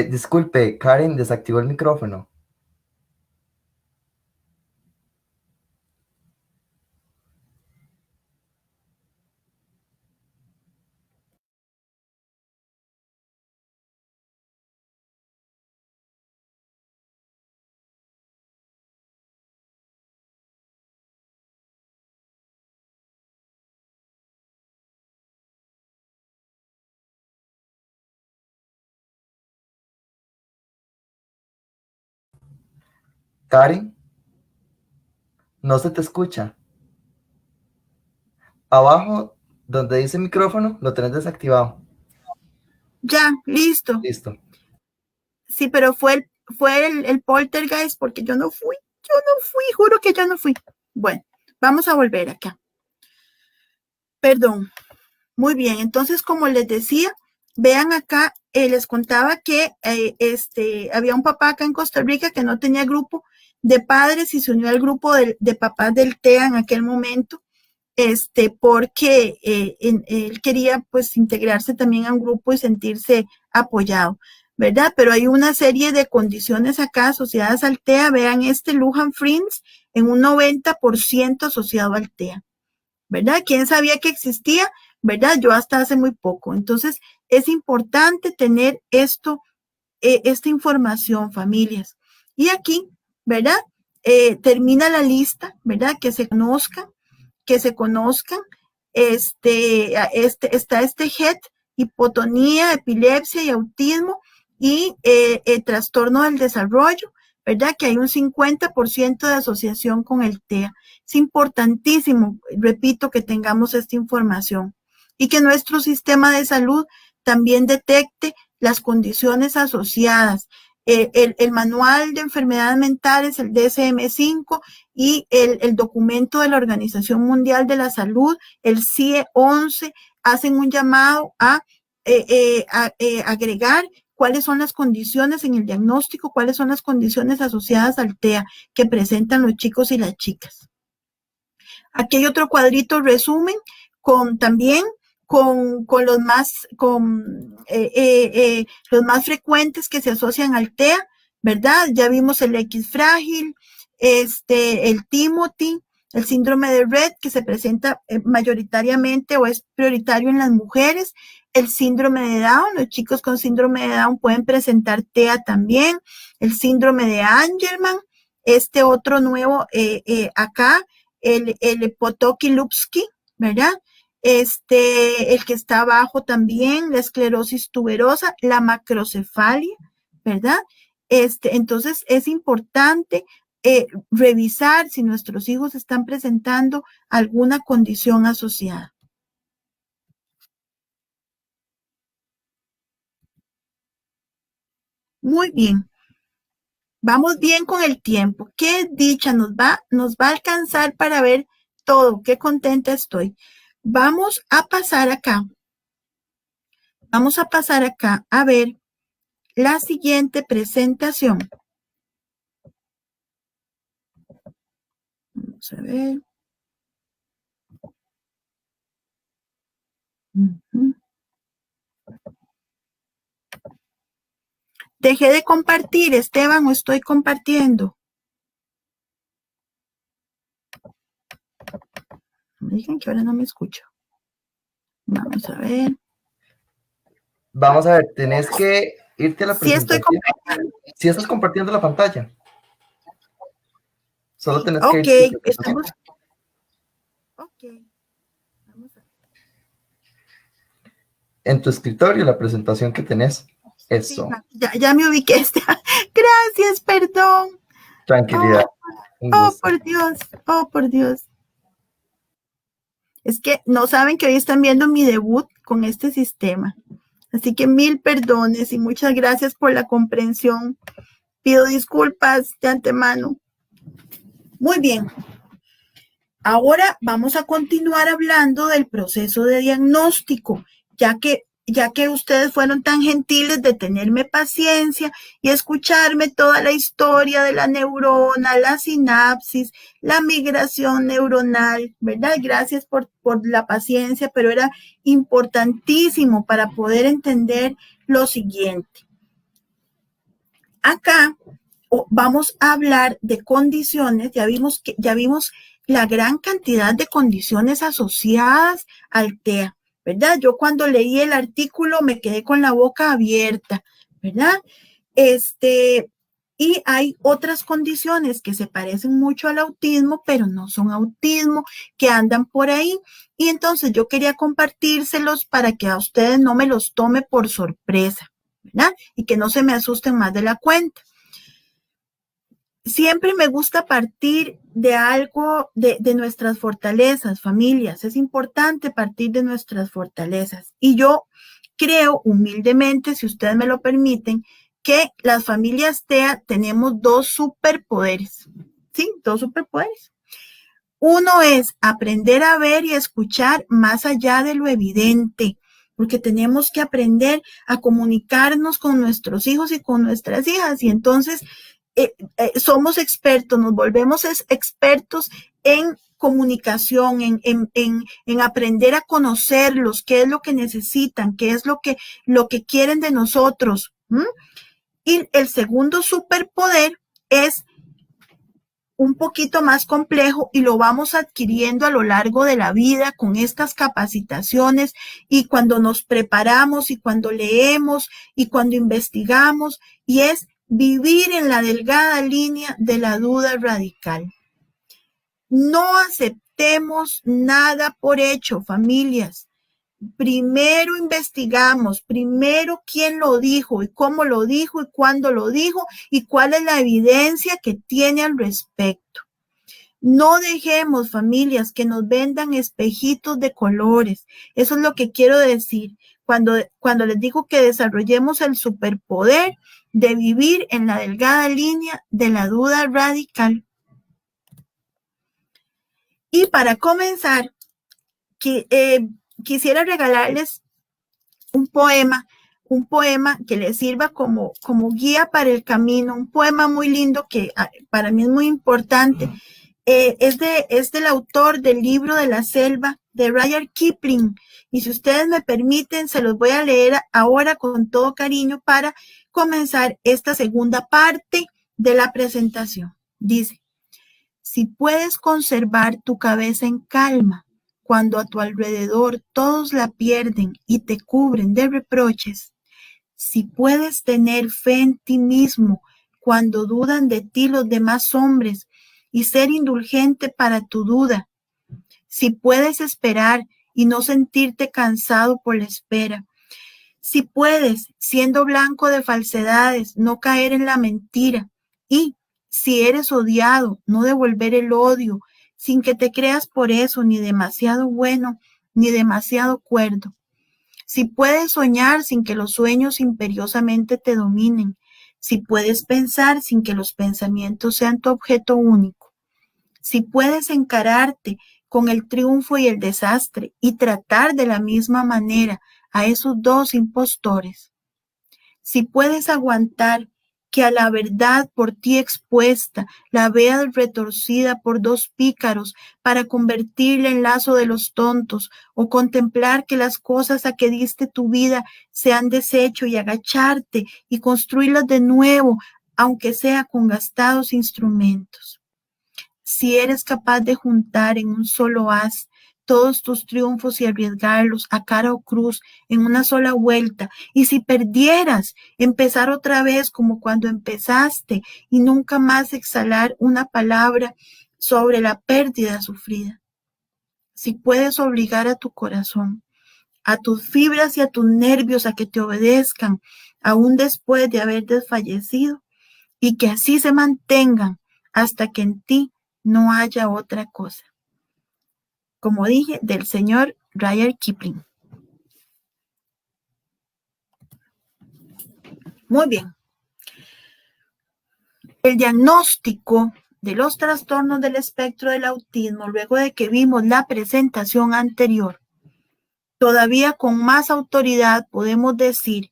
Disculpe, Karen desactivó el micrófono. Karen, no se te escucha. Abajo, donde dice micrófono, lo tenés desactivado. Ya, listo. Listo. Sí, pero fue el poltergeist porque yo no fui, juro que yo no fui. Bueno, vamos a volver acá. Perdón. Muy bien, entonces como les decía, vean acá, les contaba que había un papá acá en Costa Rica que no tenía grupo de padres y se unió al grupo de papás del TEA en aquel momento, porque él quería pues integrarse también a un grupo y sentirse apoyado, ¿verdad? Pero hay una serie de condiciones acá asociadas al TEA, vean Lujan Friends en un 90% asociado al TEA, ¿verdad? ¿Quién sabía que existía? ¿Verdad? Yo hasta hace muy poco. Entonces, es importante tener esta información, familias. Y aquí, ¿verdad? Termina la lista, ¿verdad? Que se conozcan. Está HED, hipotonía, epilepsia y autismo y el trastorno del desarrollo, ¿verdad? Que hay un 50% de asociación con el TEA. Es importantísimo, repito, que tengamos esta información y que nuestro sistema de salud también detecte las condiciones asociadas. El manual de enfermedades mentales, el DSM-5 y el documento de la Organización Mundial de la Salud, el CIE-11, hacen un llamado a agregar cuáles son las condiciones en el diagnóstico, cuáles son las condiciones asociadas al TEA que presentan los chicos y las chicas. Aquí hay otro cuadrito resumen también con los más frecuentes que se asocian al TEA, ¿verdad? Ya vimos el X frágil, el Timothy, el síndrome de Rett, que se presenta mayoritariamente o es prioritario en las mujeres, el síndrome de Down, los chicos con síndrome de Down pueden presentar TEA también, el síndrome de Angelman, otro nuevo acá, el Potocki-Lupski, ¿verdad? El que está abajo también, la esclerosis tuberosa, la macrocefalia, ¿verdad? Entonces es importante revisar si nuestros hijos están presentando alguna condición asociada. Muy bien. Vamos bien con el tiempo. Qué dicha, nos va a alcanzar para ver todo. Qué contenta estoy. Vamos a pasar acá. Vamos a pasar acá a ver la siguiente presentación. Vamos a ver. Uh-huh. Dejé de compartir, Esteban, o estoy compartiendo. Me digan que ahora no me escucho. Vamos a ver. Vamos a ver, tenés que irte a la Sí estoy presentación. compartiendo. Si estás compartiendo la pantalla. Solo tenés que Ok, irte. estamos. Ok. Vamos a ver. En tu escritorio, la presentación que tenés. Eso. Sí, ya me ubiqué. Gracias, perdón. Tranquilidad. Un gusto. Por Dios. Oh, por Dios. Es que no saben que hoy están viendo mi debut con este sistema. Así que 1000 perdones y muchas gracias por la comprensión. Pido disculpas de antemano. Muy bien. Ahora vamos a continuar hablando del proceso de diagnóstico, ya que ustedes fueron tan gentiles de tenerme paciencia y escucharme toda la historia de la neurona, la sinapsis, la migración neuronal, ¿verdad? Gracias por la paciencia, pero era importantísimo para poder entender lo siguiente. Acá vamos a hablar de condiciones, ya vimos la gran cantidad de condiciones asociadas al TEA, ¿verdad? Yo cuando leí el artículo me quedé con la boca abierta, ¿verdad? Y hay otras condiciones que se parecen mucho al autismo, pero no son autismo, que andan por ahí. Y entonces yo quería compartírselos para que a ustedes no me los tome por sorpresa, ¿verdad? Y que no se me asusten más de la cuenta. Siempre me gusta partir de algo, de nuestras fortalezas, familias. Es importante partir de nuestras fortalezas. Y yo creo humildemente, si ustedes me lo permiten, que las familias TEA tenemos 2 superpoderes. ¿Sí? 2 superpoderes. Uno es aprender a ver y escuchar más allá de lo evidente, porque tenemos que aprender a comunicarnos con nuestros hijos y con nuestras hijas. Y entonces somos expertos, nos volvemos expertos en comunicación, en aprender a conocerlos, qué es lo que necesitan, qué es lo que quieren de nosotros. Y el segundo superpoder es un poquito más complejo y lo vamos adquiriendo a lo largo de la vida con estas capacitaciones y cuando nos preparamos y cuando leemos y cuando investigamos, y es vivir en la delgada línea de la duda radical. No aceptemos nada por hecho, familias. Primero investigamos, primero quién lo dijo y cómo lo dijo y cuándo lo dijo y cuál es la evidencia que tiene al respecto. No dejemos, familias, que nos vendan espejitos de colores. Eso es lo que quiero decir cuando les digo que desarrollemos el superpoder de vivir en la delgada línea de la duda radical. Y para comenzar, quisiera regalarles un poema que les sirva como guía para el camino, un poema muy lindo que para mí es muy importante. Es del autor del libro de la selva, de Rudyard Kipling, y si ustedes me permiten, se los voy a leer ahora con todo cariño para comenzar esta segunda parte de la presentación. Dice: si puedes conservar tu cabeza en calma, cuando a tu alrededor todos la pierden y te cubren de reproches, si puedes tener fe en ti mismo cuando dudan de ti los demás hombres y ser indulgente para tu duda, si puedes esperar y no sentirte cansado por la espera, si puedes, siendo blanco de falsedades, no caer en la mentira, y si eres odiado, no devolver el odio, sin que te creas por eso ni demasiado bueno ni demasiado cuerdo. Si puedes soñar sin que los sueños imperiosamente te dominen, si puedes pensar sin que los pensamientos sean tu objeto único, si puedes encararte con el triunfo y el desastre y tratar de la misma manera a esos 2 impostores, si puedes aguantar que a la verdad por ti expuesta la veas retorcida por dos pícaros para convertirla en lazo de los tontos, o contemplar que las cosas a que diste tu vida se han deshecho y agacharte y construirlas de nuevo, aunque sea con gastados instrumentos. Si eres capaz de juntar en un solo haz todos tus triunfos y arriesgarlos a cara o cruz en una sola vuelta, y si perdieras, empezar otra vez como cuando empezaste y nunca más exhalar una palabra sobre la pérdida sufrida. Si puedes obligar a tu corazón, a tus fibras y a tus nervios a que te obedezcan, aún después de haber desfallecido, y que así se mantengan hasta que en ti no haya otra cosa. Como dije, del señor Rudyard Kipling. Muy bien. El diagnóstico de los trastornos del espectro del autismo, luego de que vimos la presentación anterior, todavía con más autoridad podemos decir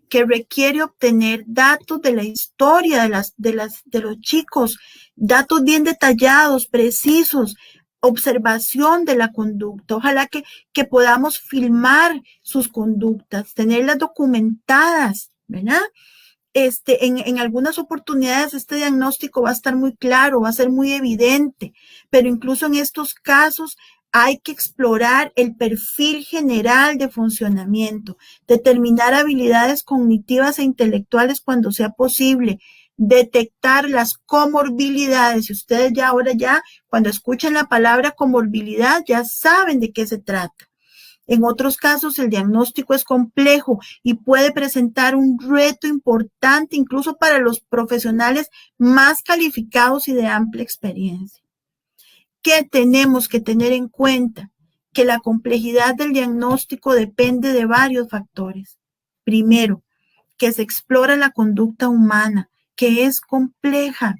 que requiere obtener datos de la historia de los chicos, datos bien detallados, precisos, observación de la conducta. Ojalá que podamos filmar sus conductas, tenerlas documentadas, ¿verdad? En algunas oportunidades este diagnóstico va a estar muy claro, va a ser muy evidente, pero incluso en estos casos hay que explorar el perfil general de funcionamiento, determinar habilidades cognitivas e intelectuales cuando sea posible, detectar las comorbilidades. Y ustedes ya ahora cuando escuchen la palabra comorbilidad, ya saben de qué se trata. En otros casos, el diagnóstico es complejo y puede presentar un reto importante incluso para los profesionales más calificados y de amplia experiencia. ¿Qué tenemos que tener en cuenta? Que la complejidad del diagnóstico depende de varios factores. Primero, que se explora la conducta humana, que es compleja.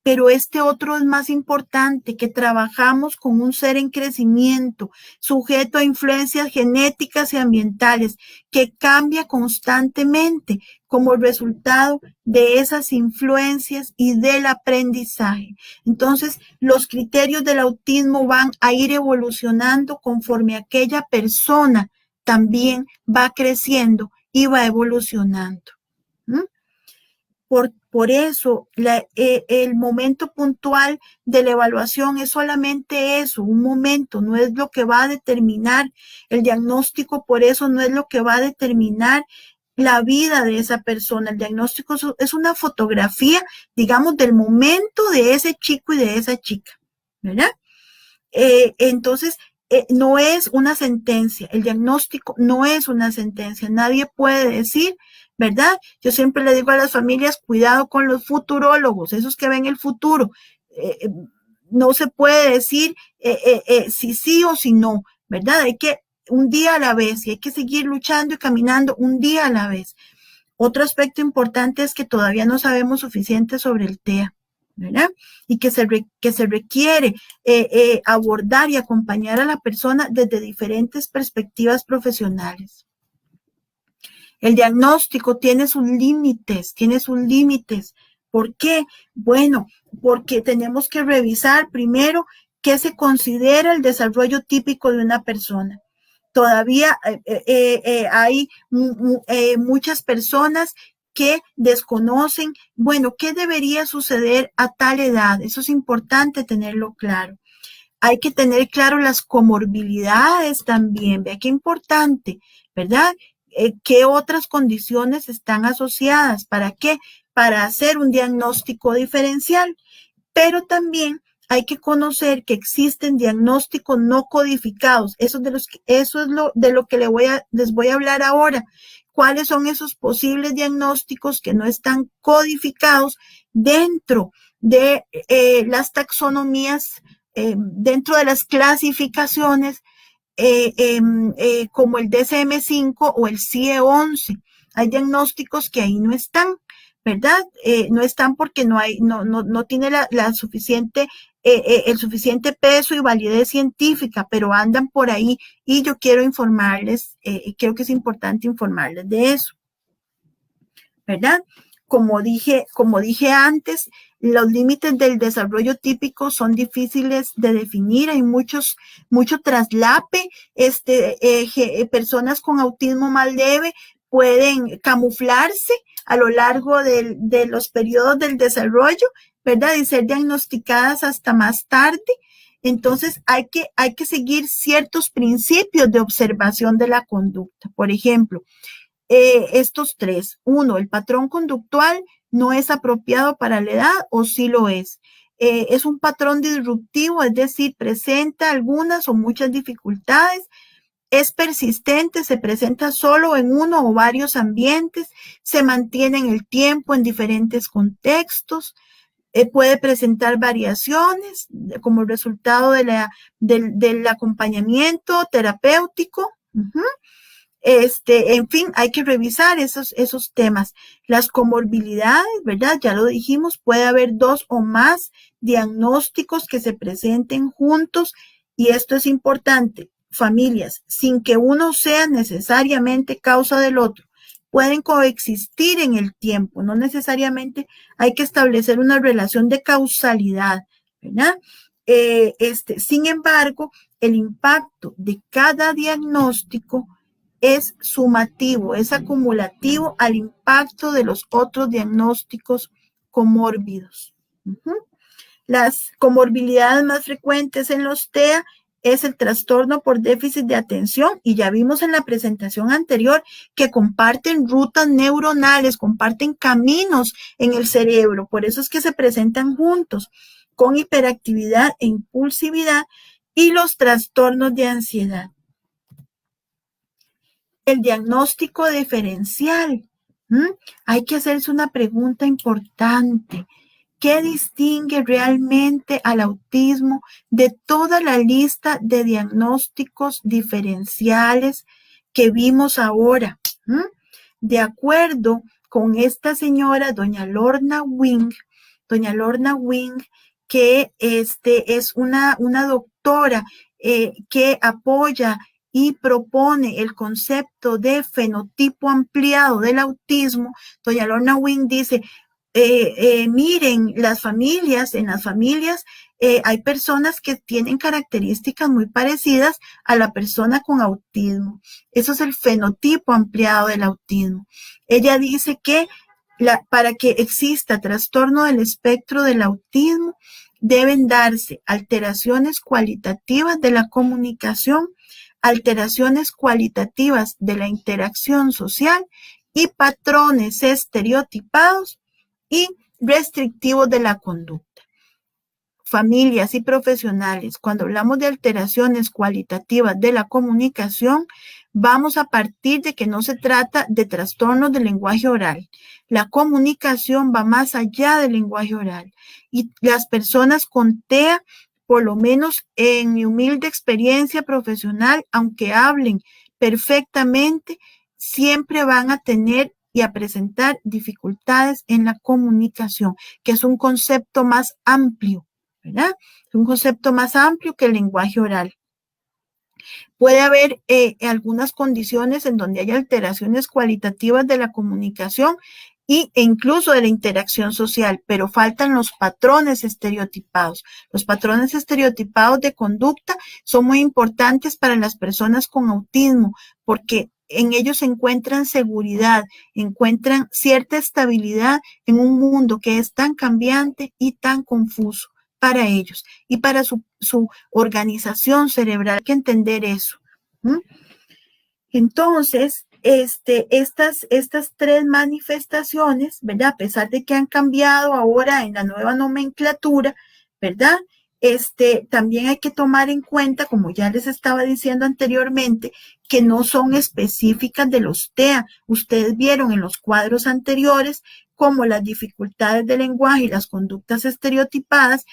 Pero este otro es más importante, que trabajamos con un ser en crecimiento, sujeto a influencias genéticas y ambientales, que cambia constantemente como resultado de esas influencias y del aprendizaje. Entonces, los criterios del autismo van a ir evolucionando conforme aquella persona también va creciendo y va evolucionando. Por eso, el momento puntual de la evaluación es solamente eso, un momento, no es lo que va a determinar el diagnóstico, por eso no es lo que va a determinar la vida de esa persona. El diagnóstico es una fotografía, digamos, del momento de ese chico y de esa chica, ¿verdad? Entonces, no es una sentencia, el diagnóstico no es una sentencia, nadie puede decir, ¿verdad? Yo siempre le digo a las familias, cuidado con los futurólogos, esos que ven el futuro. No se puede decir si sí o si no, ¿verdad? Hay que un día a la vez y hay que seguir luchando y caminando un día a la vez. Otro aspecto importante es que todavía no sabemos suficiente sobre el TEA, ¿verdad? Y que se requiere abordar y acompañar a la persona desde diferentes perspectivas profesionales. El diagnóstico tiene sus límites, ¿Por qué? Bueno, porque tenemos que revisar primero qué se considera el desarrollo típico de una persona. Todavía hay muchas personas que desconocen, bueno, ¿qué debería suceder a tal edad? Eso es importante tenerlo claro. Hay que tener claro las comorbilidades también, vea qué importante, ¿verdad? ¿Qué otras condiciones están asociadas? ¿Para qué? Para hacer un diagnóstico diferencial. Pero también hay que conocer que existen diagnósticos no codificados. Eso es de lo que les voy a hablar ahora. ¿Cuáles son esos posibles diagnósticos que no están codificados dentro de las taxonomías, dentro de las clasificaciones, como el DSM-5 o el CIE-11? Hay diagnósticos que ahí no están, ¿verdad? No están porque no tiene el suficiente peso y validez científica, pero andan por ahí y yo quiero informarles, creo que es importante informarles de eso, ¿verdad? Como dije antes, los límites del desarrollo típico son difíciles de definir, hay mucho traslape, personas con autismo más leve pueden camuflarse a lo largo de los periodos del desarrollo, ¿verdad? Y ser diagnosticadas hasta más tarde. Entonces hay que seguir ciertos principios de observación de la conducta. Por ejemplo, estos tres. Uno, el patrón conductual no es apropiado para la edad o sí lo es. Es un patrón disruptivo, es decir, presenta algunas o muchas dificultades, es persistente, se presenta solo en uno o varios ambientes, se mantiene en el tiempo en diferentes contextos, puede presentar variaciones como resultado del acompañamiento terapéutico. En fin, hay que revisar esos temas. Las comorbilidades, ¿verdad? Ya lo dijimos, puede haber 2 o más diagnósticos que se presenten juntos y esto es importante. Familias, sin que uno sea necesariamente causa del otro, pueden coexistir en el tiempo, no necesariamente hay que establecer una relación de causalidad, ¿verdad? Sin embargo, el impacto de cada diagnóstico es sumativo, es acumulativo al impacto de los otros diagnósticos comórbidos. Las comorbilidades más frecuentes en los TEA es el trastorno por déficit de atención y ya vimos en la presentación anterior que comparten rutas neuronales, comparten caminos en el cerebro, por eso es que se presentan juntos con hiperactividad e impulsividad y los trastornos de ansiedad. El diagnóstico diferencial. Hay que hacerse una pregunta importante. ¿Qué distingue realmente al autismo de toda la lista de diagnósticos diferenciales que vimos ahora? De acuerdo con esta señora, doña Lorna Wing, que es una doctora que apoya y propone el concepto de fenotipo ampliado del autismo. Doña Lorna Wing dice, miren, en las familias hay personas que tienen características muy parecidas a la persona con autismo. Eso es el fenotipo ampliado del autismo. Ella dice que para que exista trastorno del espectro del autismo, deben darse alteraciones cualitativas de la comunicación, alteraciones cualitativas de la interacción social y patrones estereotipados y restrictivos de la conducta. Familias y profesionales, cuando hablamos de alteraciones cualitativas de la comunicación, vamos a partir de que no se trata de trastornos del lenguaje oral. La comunicación va más allá del lenguaje oral y las personas con TEA, por lo menos en mi humilde experiencia profesional, aunque hablen perfectamente, siempre van a tener y a presentar dificultades en la comunicación, que es un concepto más amplio, ¿verdad? Es un concepto más amplio que el lenguaje oral. Puede haber algunas condiciones en donde hay alteraciones cualitativas de la comunicación e incluso de la interacción social, pero faltan los patrones estereotipados. Los patrones estereotipados de conducta son muy importantes para las personas con autismo porque en ellos encuentran seguridad, encuentran cierta estabilidad en un mundo que es tan cambiante y tan confuso para ellos y para su organización cerebral. Hay que entender eso. Entonces, estas 3 manifestaciones, ¿verdad? A pesar de que han cambiado ahora en la nueva nomenclatura, ¿verdad? También hay que tomar en cuenta, como ya les estaba diciendo anteriormente, que no son específicas de los TEA. Ustedes vieron en los cuadros anteriores cómo las dificultades del lenguaje y las conductas estereotipadas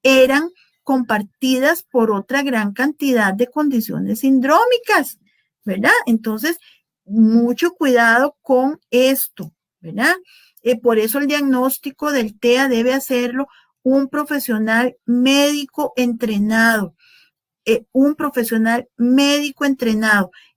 eran compartidas por otra gran cantidad de condiciones sindrómicas, ¿verdad? Entonces, mucho cuidado con esto, ¿verdad? Por eso el diagnóstico del TEA debe hacerlo un profesional médico entrenado,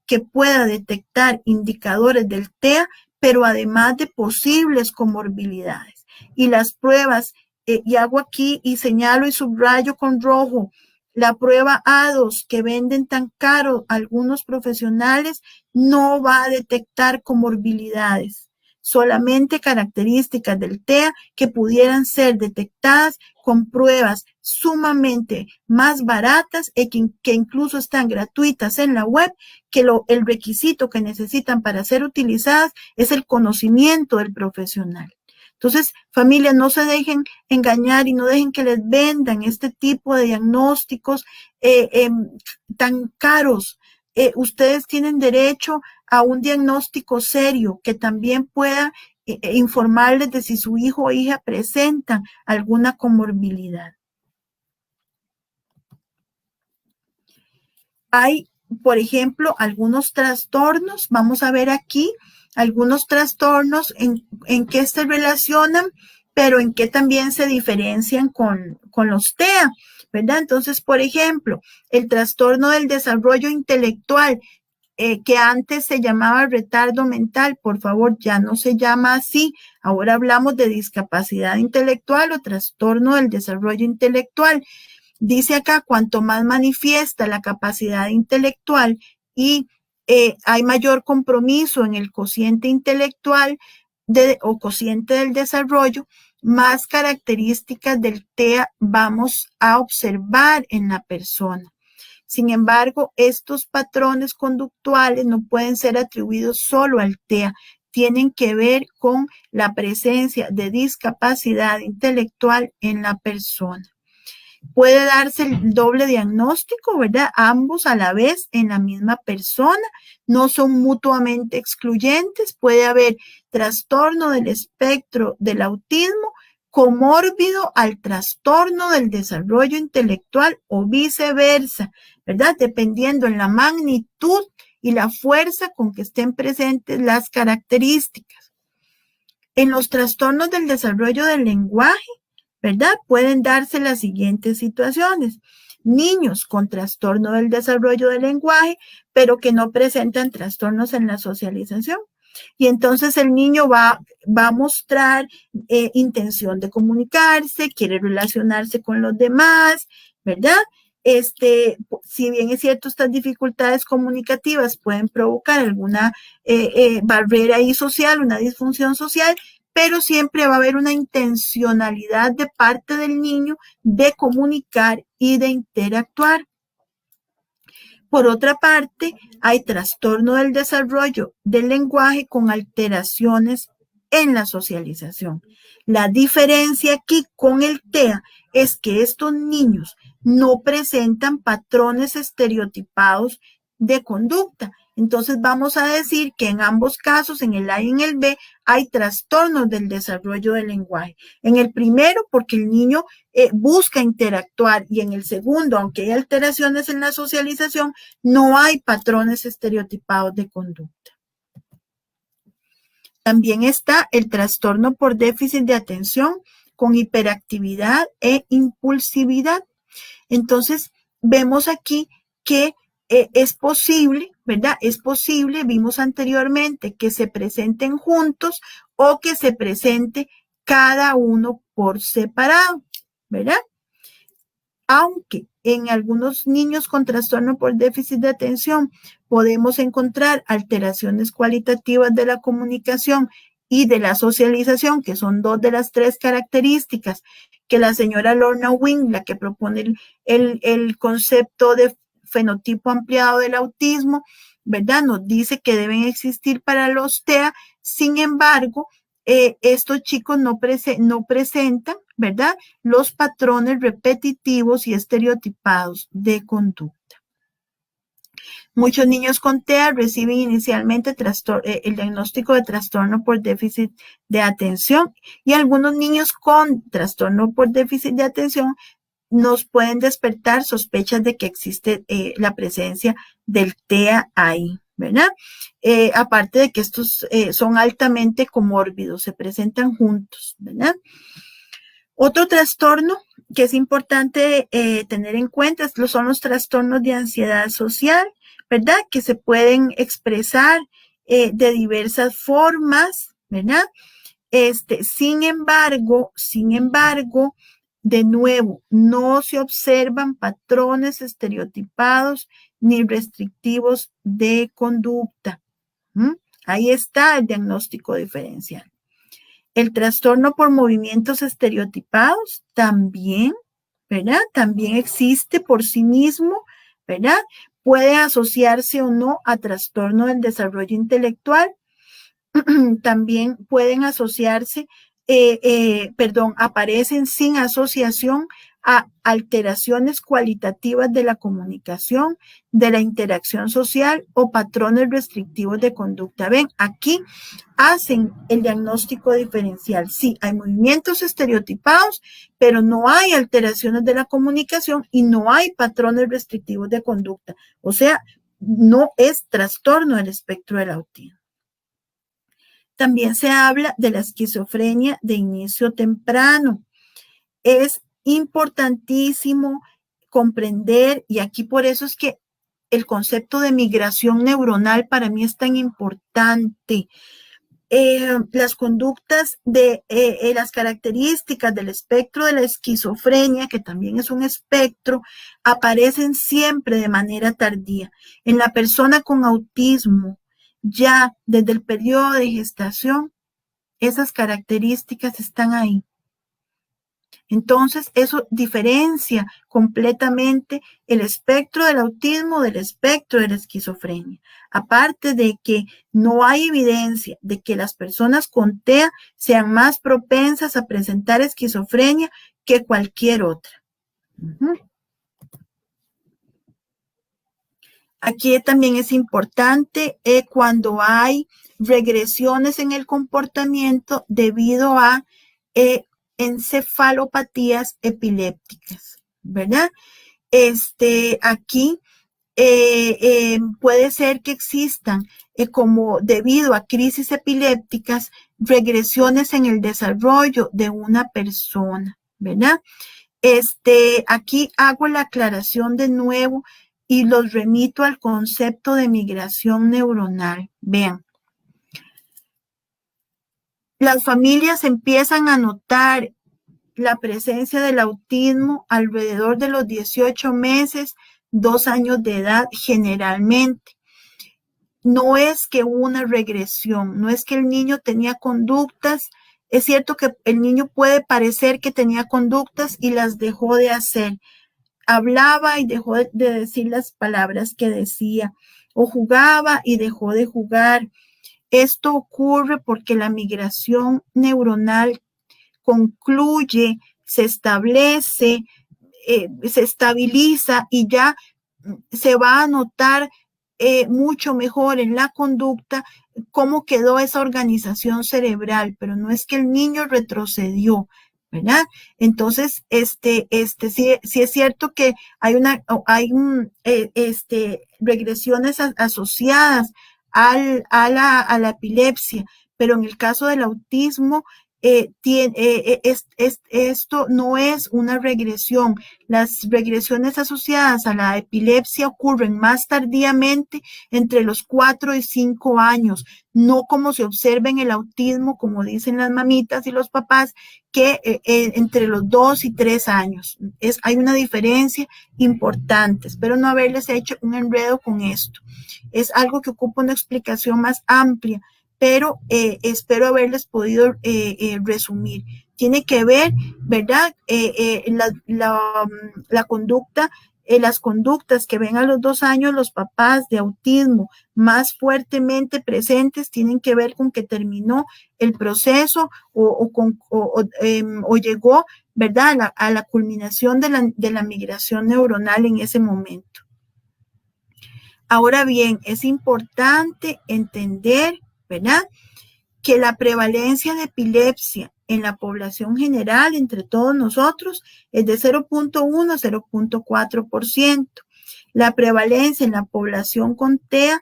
que pueda detectar indicadores del TEA pero además de posibles comorbilidades. Y las pruebas, y hago aquí y señalo y subrayo con rojo, la prueba A2 que venden tan caro algunos profesionales no va a detectar comorbilidades, solamente características del TEA que pudieran ser detectadas con pruebas sumamente más baratas y que incluso están gratuitas en la web, que el requisito que necesitan para ser utilizadas es el conocimiento del profesional. Entonces, familias, no se dejen engañar y no dejen que les vendan este tipo de diagnósticos tan caros. Ustedes tienen derecho a un diagnóstico serio que también pueda informarles de si su hijo o hija presentan alguna comorbilidad. Hay, por ejemplo, algunos trastornos, vamos a ver aquí, algunos trastornos en qué se relacionan, pero en qué también se diferencian con los TEA, ¿verdad? Entonces, por ejemplo, el trastorno del desarrollo intelectual, que antes se llamaba retardo mental, por favor, ya no se llama así. Ahora hablamos de discapacidad intelectual o trastorno del desarrollo intelectual. Dice acá, cuanto más manifiesta la capacidad intelectual y hay mayor compromiso en el cociente intelectual o cociente del desarrollo, más características del TEA vamos a observar en la persona. Sin embargo, estos patrones conductuales no pueden ser atribuidos solo al TEA, tienen que ver con la presencia de discapacidad intelectual en la persona. Puede darse el doble diagnóstico, ¿verdad? Ambos a la vez en la misma persona, no son mutuamente excluyentes. Puede haber trastorno del espectro del autismo comórbido al trastorno del desarrollo intelectual o viceversa, ¿verdad? Dependiendo en la magnitud y la fuerza con que estén presentes las características. En los trastornos del desarrollo del lenguaje, ¿verdad? Pueden darse las siguientes situaciones. Niños con trastorno del desarrollo del lenguaje, pero que no presentan trastornos en la socialización. Y entonces el niño va a mostrar intención de comunicarse, quiere relacionarse con los demás, ¿verdad? Si bien es cierto, estas dificultades comunicativas pueden provocar alguna barrera ahí social, una disfunción social, pero siempre va a haber una intencionalidad de parte del niño de comunicar y de interactuar. Por otra parte, hay trastorno del desarrollo del lenguaje con alteraciones en la socialización. La diferencia aquí con el TEA es que estos niños no presentan patrones estereotipados de conducta. Entonces vamos a decir que en ambos casos, en el A y en el B, hay trastornos del desarrollo del lenguaje. En el primero, porque el niño busca interactuar, y en el segundo, aunque hay alteraciones en la socialización, no hay patrones estereotipados de conducta. También está el trastorno por déficit de atención con hiperactividad e impulsividad. Entonces, vemos aquí que es posible, ¿verdad? Es posible, vimos anteriormente, que se presenten juntos o que se presente cada uno por separado, ¿verdad? Aunque en algunos niños con trastorno por déficit de atención podemos encontrar alteraciones cualitativas de la comunicación y de la socialización, que son dos de las tres características que la señora Lorna Wing, la que propone el concepto de fenotipo ampliado del autismo, ¿verdad? Nos dice que deben existir para los TEA. Sin embargo, estos chicos no presentan, ¿verdad?, los patrones repetitivos y estereotipados de conducta. Muchos niños con TEA reciben inicialmente el diagnóstico de trastorno por déficit de atención, y algunos niños con trastorno por déficit de atención nos pueden despertar sospechas de que existe la presencia del TEA ahí, ¿verdad? Aparte de que estos son altamente comórbidos, se presentan juntos, ¿verdad? Otro trastorno que es importante tener en cuenta son los trastornos de ansiedad social, ¿verdad? Que se pueden expresar de diversas formas, ¿verdad? Sin embargo, de nuevo, no se observan patrones estereotipados ni restrictivos de conducta. Ahí está el diagnóstico diferencial. El trastorno por movimientos estereotipados también, ¿verdad? También existe por sí mismo, ¿verdad? Puede asociarse o no a trastorno del desarrollo intelectual. También pueden asociarse, aparecen sin asociación a alteraciones cualitativas de la comunicación, de la interacción social o patrones restrictivos de conducta. Ven, aquí hacen el diagnóstico diferencial. Sí, hay movimientos estereotipados, pero no hay alteraciones de la comunicación y no hay patrones restrictivos de conducta. O sea, no es trastorno del espectro del autismo. También se habla de la esquizofrenia de inicio temprano. Es importantísimo comprender, y aquí por eso es que el concepto de migración neuronal para mí es tan importante. Las conductas de las características del espectro de la esquizofrenia, que también es un espectro, aparecen siempre de manera tardía. En la persona con autismo, ya desde el periodo de gestación, esas características están ahí. Entonces, eso diferencia completamente el espectro del autismo del espectro de la esquizofrenia. Aparte de que no hay evidencia de que las personas con TEA sean más propensas a presentar esquizofrenia que cualquier otra. Aquí también es importante cuando hay regresiones en el comportamiento debido a encefalopatías epilépticas, ¿verdad? Aquí puede ser que existan como debido a crisis epilépticas, regresiones en el desarrollo de una persona, ¿verdad? Aquí hago la aclaración de nuevo y los remito al concepto de migración neuronal. Vean, las familias empiezan a notar la presencia del autismo alrededor de los 18 meses, 2 años de edad generalmente. No es que una regresión, no es que el niño tenía conductas. Es cierto que el niño puede parecer que tenía conductas y las dejó de hacer. Hablaba y dejó de decir las palabras que decía, o jugaba y dejó de jugar. Esto ocurre porque la migración neuronal concluye, se establece, se estabiliza y ya se va a notar mucho mejor en la conducta cómo quedó esa organización cerebral, pero no es que el niño retrocedió, ¿verdad? Entonces, sí es cierto que hay regresiones asociadas a la epilepsia, pero en el caso del autismo, esto no es una regresión. Las regresiones asociadas a la epilepsia ocurren más tardíamente entre los 4 y 5 años, no como se observa en el autismo, como dicen las mamitas y los papás, que entre los 2 y 3 años. Hay una diferencia importante. Espero no haberles hecho un enredo con esto. Es algo que ocupa una explicación más amplia, pero espero haberles podido resumir. Tiene que ver, ¿verdad? La conducta, las conductas que ven a los 2 años los papás de autismo más fuertemente presentes tienen que ver con que terminó el proceso o llegó, ¿verdad? A la culminación de la migración neuronal en ese momento. Ahora bien, es importante entender, ¿verdad?, que la prevalencia de epilepsia en la población general, entre todos nosotros, es de 0.1 a 0.4%. La prevalencia en la población con TEA,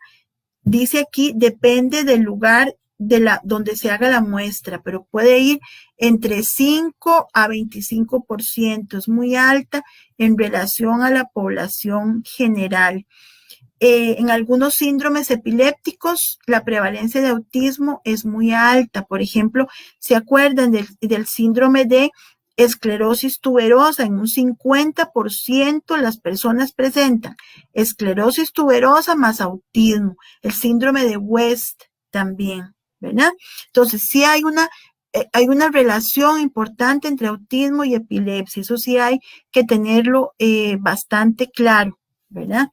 dice aquí, depende del lugar donde se haga la muestra, pero puede ir entre 5 a 25%. Es muy alta en relación a la población general. En algunos síndromes epilépticos, la prevalencia de autismo es muy alta. Por ejemplo, ¿se acuerdan del síndrome de esclerosis tuberosa? En un 50% las personas presentan esclerosis tuberosa más autismo. El síndrome de West también, ¿verdad? Entonces, sí hay una relación importante entre autismo y epilepsia. Eso sí hay que tenerlo bastante claro, ¿verdad?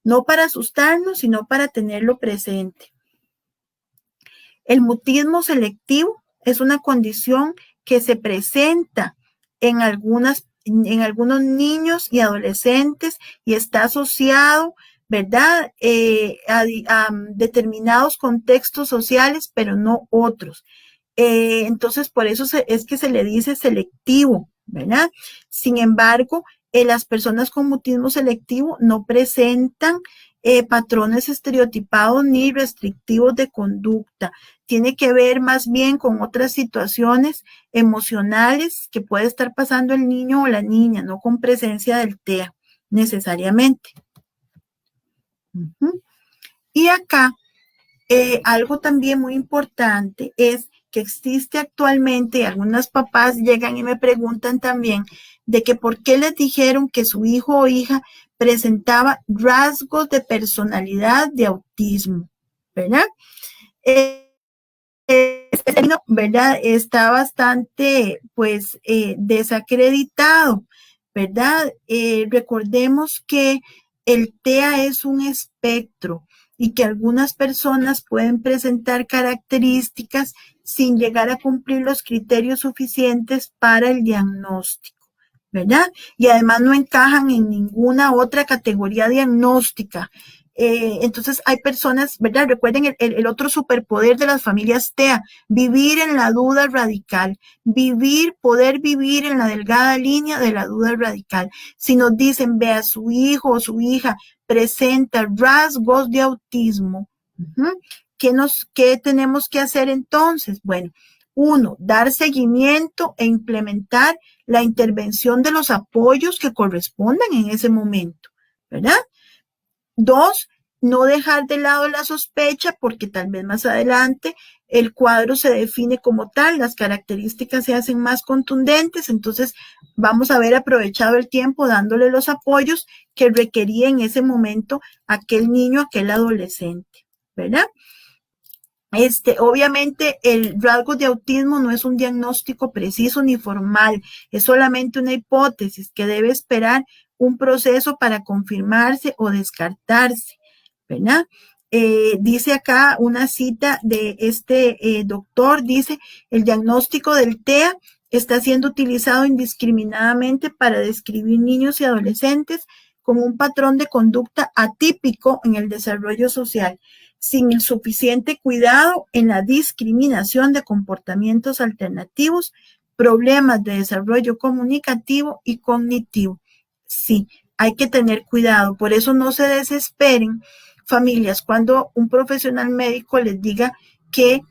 No para asustarnos, sino para tenerlo presente. El mutismo selectivo es una condición que se presenta en algunos niños y adolescentes y está asociado, ¿verdad? A determinados contextos sociales, pero no otros. Entonces, por eso es que se le dice selectivo, ¿verdad? Sin embargo, las personas con mutismo selectivo no presentan patrones estereotipados ni restrictivos de conducta. Tiene que ver más bien con otras situaciones emocionales que puede estar pasando el niño o la niña, no con presencia del TEA necesariamente. Y acá, algo también muy importante es que existe actualmente, algunas papás llegan y me preguntan también de que por qué les dijeron que su hijo o hija presentaba rasgos de personalidad de autismo, ¿verdad? Este término, ¿verdad? Está bastante, pues, desacreditado, ¿verdad? Recordemos que el TEA es un espectro y que algunas personas pueden presentar características sin llegar a cumplir los criterios suficientes para el diagnóstico, ¿verdad? Y además no encajan en ninguna otra categoría diagnóstica. Entonces hay personas, ¿verdad? Recuerden el otro superpoder de las familias TEA, vivir en la duda radical, poder vivir en la delgada línea de la duda radical. Si nos dicen, vea, su hijo o su hija presenta rasgos de autismo, ¿qué tenemos que hacer entonces? Bueno, uno, dar seguimiento e implementar la intervención de los apoyos que correspondan en ese momento, ¿verdad? Dos, no dejar de lado la sospecha porque tal vez más adelante el cuadro se define como tal, las características se hacen más contundentes, entonces vamos a haber aprovechado el tiempo dándole los apoyos que requería en ese momento aquel niño, aquel adolescente, ¿verdad? Obviamente el rasgo de autismo no es un diagnóstico preciso ni formal, es solamente una hipótesis que debe esperar un proceso para confirmarse o descartarse, ¿verdad? Dice acá una cita de este doctor, dice, el diagnóstico del TEA está siendo utilizado indiscriminadamente para describir niños y adolescentes con un patrón de conducta atípico en el desarrollo social, sin el suficiente cuidado en la discriminación de comportamientos alternativos, problemas de desarrollo comunicativo y cognitivo. Sí, hay que tener cuidado, por eso no se desesperen, familias, cuando un profesional médico les diga que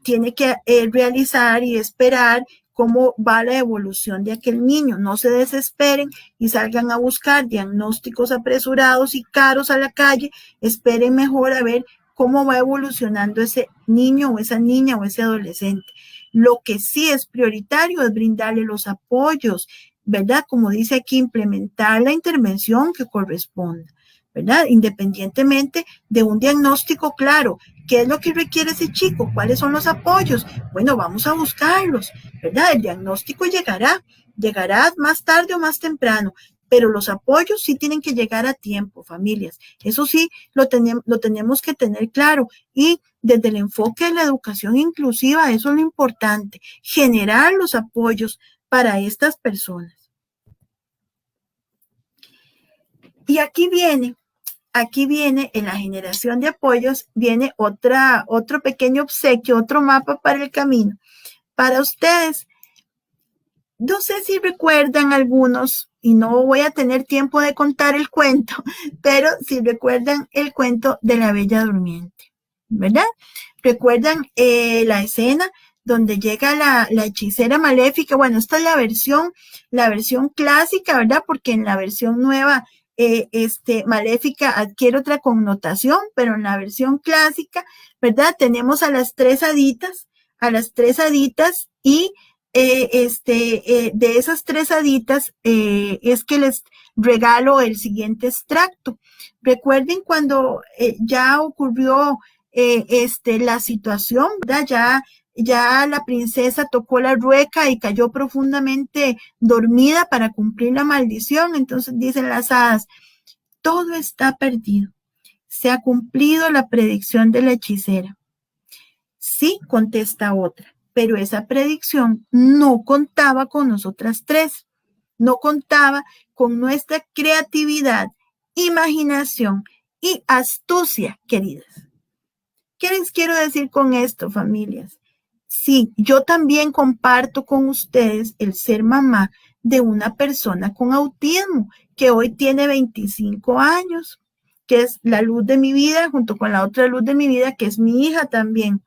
tiene que realizar y esperar cómo va la evolución de aquel niño. No se desesperen y salgan a buscar diagnósticos apresurados y caros a la calle. Esperen mejor a ver cómo va evolucionando ese niño o esa niña o ese adolescente. Lo que sí es prioritario es brindarle los apoyos, ¿verdad? Como dice aquí, implementar la intervención que corresponda, ¿verdad? Independientemente de un diagnóstico claro. ¿Qué es lo que requiere ese chico? ¿Cuáles son los apoyos? Bueno, vamos a buscarlos, ¿verdad? El diagnóstico llegará más tarde o más temprano, pero los apoyos sí tienen que llegar a tiempo, familias. Eso sí, lo tenemos que tener claro. Y desde el enfoque de la educación inclusiva, eso es lo importante, generar los apoyos para estas personas. Y aquí viene en la generación de apoyos, viene otro pequeño obsequio, otro mapa para el camino. Para ustedes, no sé si recuerdan algunos, y no voy a tener tiempo de contar el cuento, pero si recuerdan el cuento de la Bella Durmiente, ¿verdad? ¿Recuerdan la escena donde llega la hechicera maléfica? Bueno, esta es la versión clásica, ¿verdad? Porque en la versión nueva maléfica adquiere otra connotación, pero en la versión clásica, ¿verdad? Tenemos a las tres haditas y de esas tres haditas es que les regalo el siguiente extracto. Recuerden cuando ya ocurrió la situación, ¿verdad? Ya la princesa tocó la rueca y cayó profundamente dormida para cumplir la maldición. Entonces dicen las hadas, todo está perdido. Se ha cumplido la predicción de la hechicera. Sí, contesta otra, pero esa predicción no contaba con nosotras tres. No contaba con nuestra creatividad, imaginación y astucia, queridas. ¿Qué les quiero decir con esto, familias? Sí, yo también comparto con ustedes el ser mamá de una persona con autismo que hoy tiene 25 años, que es la luz de mi vida, junto con la otra luz de mi vida, que es mi hija también.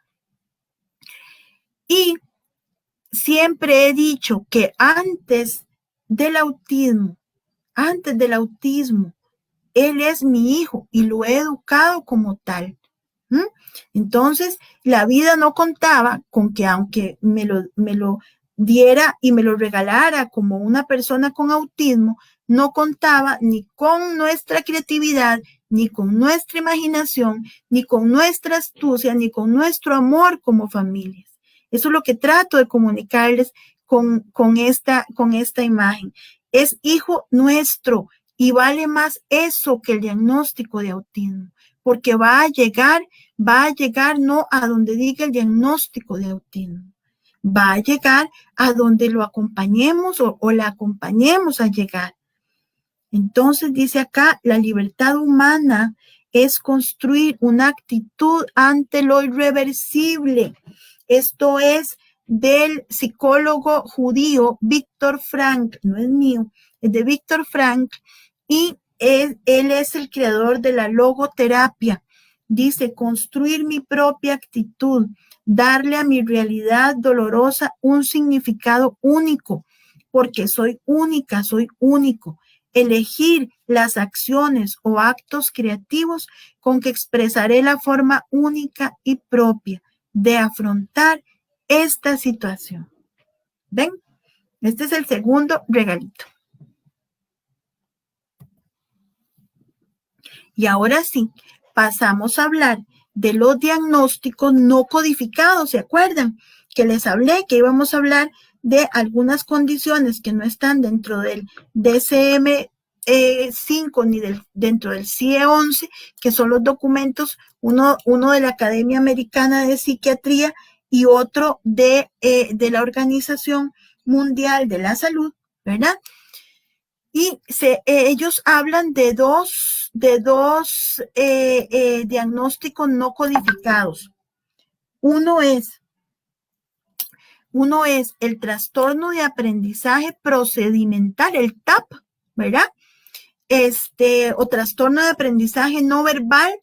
Y siempre he dicho que antes del autismo, él es mi hijo y lo he educado como tal. Entonces, la vida no contaba con que aunque me lo diera y me lo regalara como una persona con autismo, no contaba ni con nuestra creatividad, ni con nuestra imaginación, ni con nuestra astucia, ni con nuestro amor como familias. Eso es lo que trato de comunicarles con esta imagen. Es hijo nuestro y vale más eso que el diagnóstico de autismo, porque va a llegar no a donde diga el diagnóstico de autismo, va a llegar a donde lo acompañemos o la acompañemos a llegar. Entonces dice acá, la libertad humana es construir una actitud ante lo irreversible. Esto es del psicólogo judío Víctor Frankl, no es mío, es de Víctor Frankl, y él es el creador de la logoterapia. Dice, construir mi propia actitud, darle a mi realidad dolorosa un significado único, porque soy única, soy único. Elegir las acciones o actos creativos con que expresaré la forma única y propia de afrontar esta situación. ¿Ven? Este es el segundo regalito. Y ahora sí, pasamos a hablar de los diagnósticos no codificados. ¿Se acuerdan? Que les hablé que íbamos a hablar de algunas condiciones que no están dentro del DSM-5 ni dentro del CIE-11, que son los documentos, uno de la Academia Americana de Psiquiatría y otro de la Organización Mundial de la Salud, ¿verdad? Y ellos hablan de dos diagnósticos no codificados. Uno es el trastorno de aprendizaje procedimental, el TAP, ¿verdad? O trastorno de aprendizaje no verbal,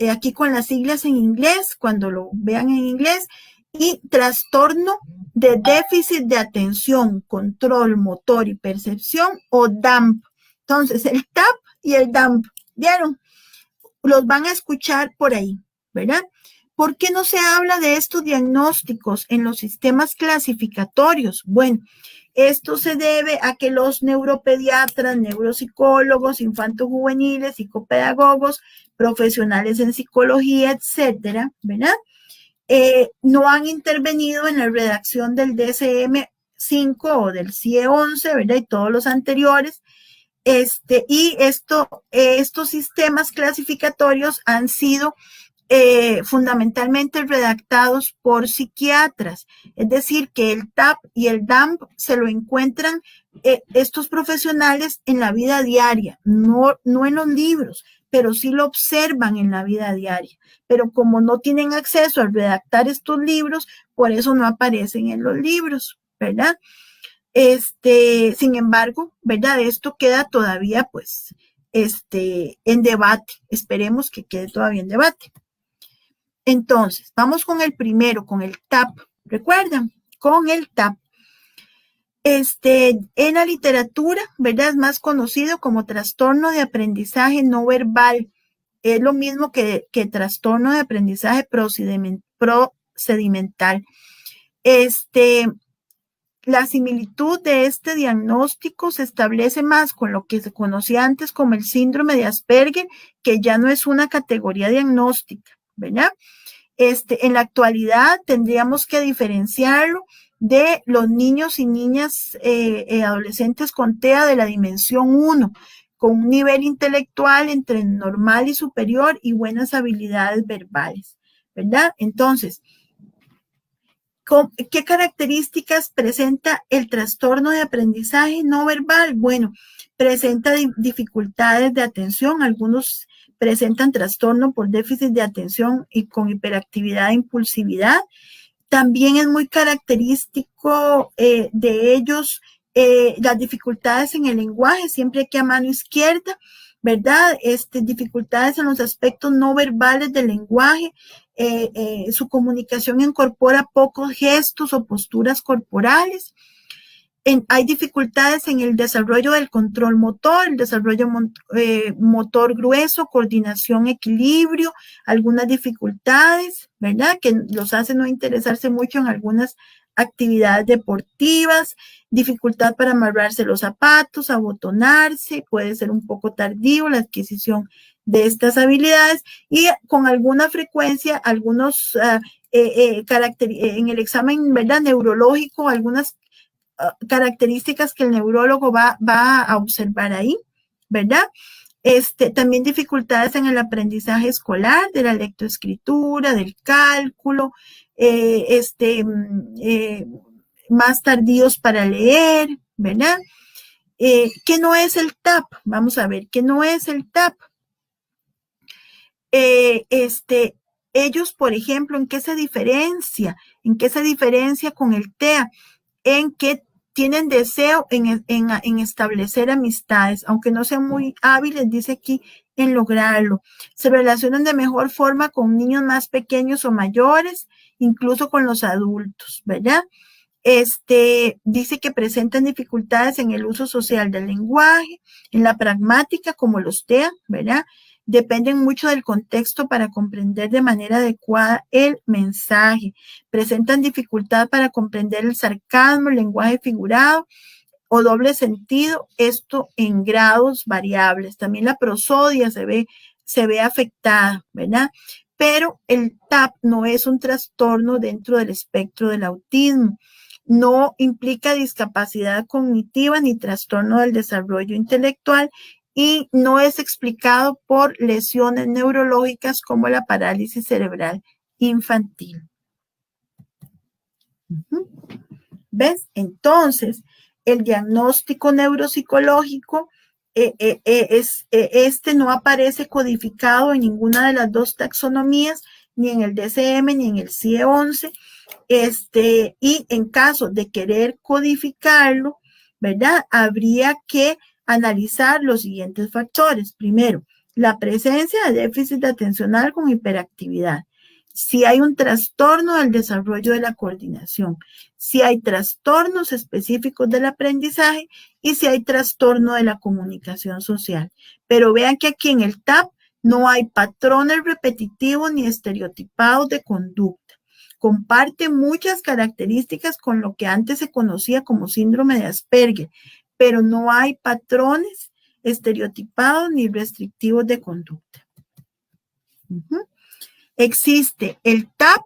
aquí con las siglas en inglés, cuando lo vean en inglés, y trastorno de déficit de atención, control motor y percepción, o DAMP. Entonces, el TAP y el DAMP, ¿vieron? Los van a escuchar por ahí, ¿verdad? ¿Por qué no se habla de estos diagnósticos en los sistemas clasificatorios? Bueno, esto se debe a que los neuropediatras, neuropsicólogos, infantojuveniles, psicopedagogos, profesionales en psicología, etcétera, ¿verdad? No han intervenido en la redacción del DSM-5 o del CIE-11, ¿verdad? Y todos los anteriores. Y estos sistemas clasificatorios han sido fundamentalmente redactados por psiquiatras, es decir, que el TAP y el DAMP se lo encuentran estos profesionales en la vida diaria, no en los libros, pero sí lo observan en la vida diaria. Pero como no tienen acceso a redactar estos libros, por eso no aparecen en los libros, ¿verdad? Sin embargo, ¿verdad? Esto queda todavía, pues, en debate. Esperemos que quede todavía en debate. Entonces, vamos con el primero, con el TAP. ¿Recuerdan? Con el TAP. En la literatura, ¿verdad? Es más conocido como trastorno de aprendizaje no verbal. Es lo mismo que trastorno de aprendizaje procedimental. La similitud de este diagnóstico se establece más con lo que se conocía antes como el síndrome de Asperger, que ya no es una categoría diagnóstica, ¿verdad? En la actualidad tendríamos que diferenciarlo de los niños y niñas adolescentes con TEA de la dimensión 1, con un nivel intelectual entre normal y superior y buenas habilidades verbales, ¿verdad? Entonces, ¿qué características presenta el trastorno de aprendizaje no verbal? Bueno, presenta dificultades de atención, algunos presentan trastorno por déficit de atención y con hiperactividad e impulsividad. También es muy característico de ellos las dificultades en el lenguaje, siempre que a mano izquierda, ¿verdad? Dificultades en los aspectos no verbales del lenguaje, su comunicación incorpora pocos gestos o posturas corporales. Hay dificultades en el desarrollo del control motor, el desarrollo motor grueso, coordinación, equilibrio, algunas dificultades, ¿verdad? Que los hace no interesarse mucho en algunas actividades deportivas, dificultad para amarrarse los zapatos, abotonarse, puede ser un poco tardío la adquisición de estas habilidades y con alguna frecuencia, algunos en el examen, ¿verdad? Neurológico, algunas características que el neurólogo va a observar ahí, ¿verdad? También dificultades en el aprendizaje escolar, de la lectoescritura, del cálculo, más tardíos para leer, ¿verdad? ¿Qué no es el TAP? Vamos a ver, ¿qué no es el TAP? Ellos, por ejemplo, ¿en qué se diferencia? ¿En qué se diferencia con el TEA? En que tienen deseo en establecer amistades, aunque no sean muy hábiles, dice aquí, en lograrlo. Se relacionan de mejor forma con niños más pequeños o mayores, incluso con los adultos, ¿verdad? Dice que presentan dificultades en el uso social del lenguaje, en la pragmática, como los TEA, ¿verdad? Dependen mucho del contexto para comprender de manera adecuada el mensaje. Presentan dificultad para comprender el sarcasmo, el lenguaje figurado o doble sentido, esto en grados variables. También la prosodia se ve afectada, ¿verdad? Pero el TAP no es un trastorno dentro del espectro del autismo. No implica discapacidad cognitiva ni trastorno del desarrollo intelectual y no es explicado por lesiones neurológicas como la parálisis cerebral infantil. ¿Ves? Entonces, el diagnóstico neuropsicológico no aparece codificado en ninguna de las dos taxonomías, ni en el DSM ni en el CIE-11, y en caso de querer codificarlo, ¿verdad? Habría que analizar los siguientes factores. Primero, la presencia de déficit atencional con hiperactividad. Si hay un trastorno del desarrollo de la coordinación, si hay trastornos específicos del aprendizaje y si hay trastorno de la comunicación social. Pero vean que aquí en el TAP no hay patrones repetitivos ni estereotipados de conducta. Comparte muchas características con lo que antes se conocía como síndrome de Asperger, pero no hay patrones estereotipados ni restrictivos de conducta. Existe el TAP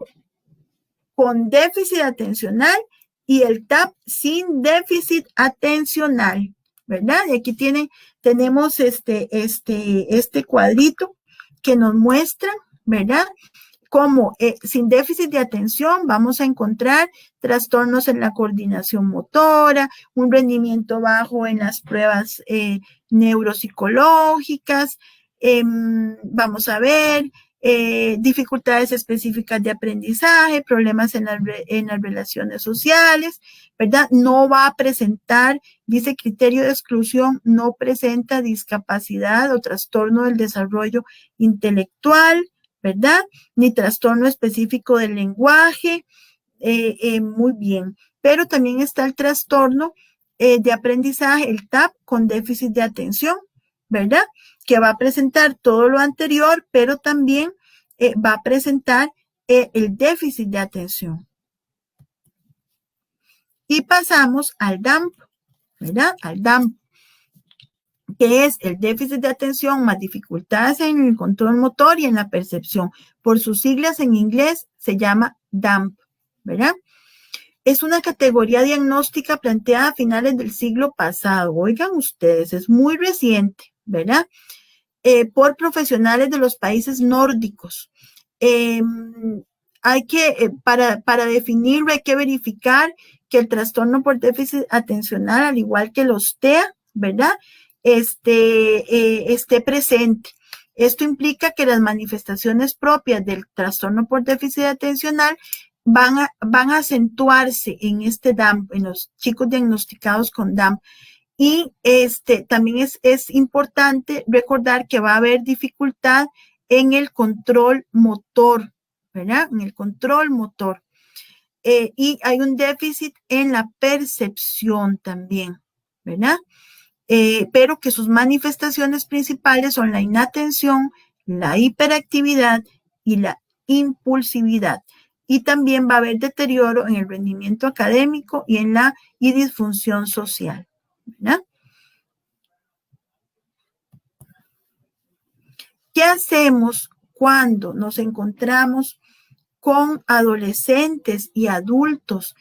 con déficit atencional y el TAP sin déficit atencional, ¿verdad? Y aquí tenemos este cuadrito que nos muestra, ¿verdad? Como sin déficit de atención vamos a encontrar trastornos en la coordinación motora, un rendimiento bajo en las pruebas neuropsicológicas, vamos a ver dificultades específicas de aprendizaje, problemas en las relaciones sociales, ¿verdad? No va a presentar, dice criterio de exclusión, no presenta discapacidad o trastorno del desarrollo intelectual, ¿verdad? Ni trastorno específico del lenguaje, muy bien. Pero también está el trastorno de aprendizaje, el TAP, con déficit de atención, ¿verdad? Que va a presentar todo lo anterior, pero también va a presentar el déficit de atención. Y pasamos al DAMP, ¿verdad? Al DAMP, que es el déficit de atención más dificultades en el control motor y en la percepción. Por sus siglas en inglés se llama DAMP, ¿verdad? Es una categoría diagnóstica planteada a finales del siglo pasado. Oigan ustedes, es muy reciente, ¿verdad? Por profesionales de los países nórdicos. Para definirlo, hay que verificar que el trastorno por déficit atencional, al igual que los TEA, ¿verdad? Esté presente. Esto implica que las manifestaciones propias del trastorno por déficit atencional van a acentuarse en este DAMP, en los chicos diagnosticados con DAMP. Y también es importante recordar que va a haber dificultad en el control motor, ¿verdad? En el control motor. Y hay un déficit en la percepción también, ¿verdad? Pero que sus manifestaciones principales son la inatención, la hiperactividad y la impulsividad. Y también va a haber deterioro en el rendimiento académico y disfunción social, ¿verdad? ¿Qué hacemos cuando nos encontramos con adolescentes y adultos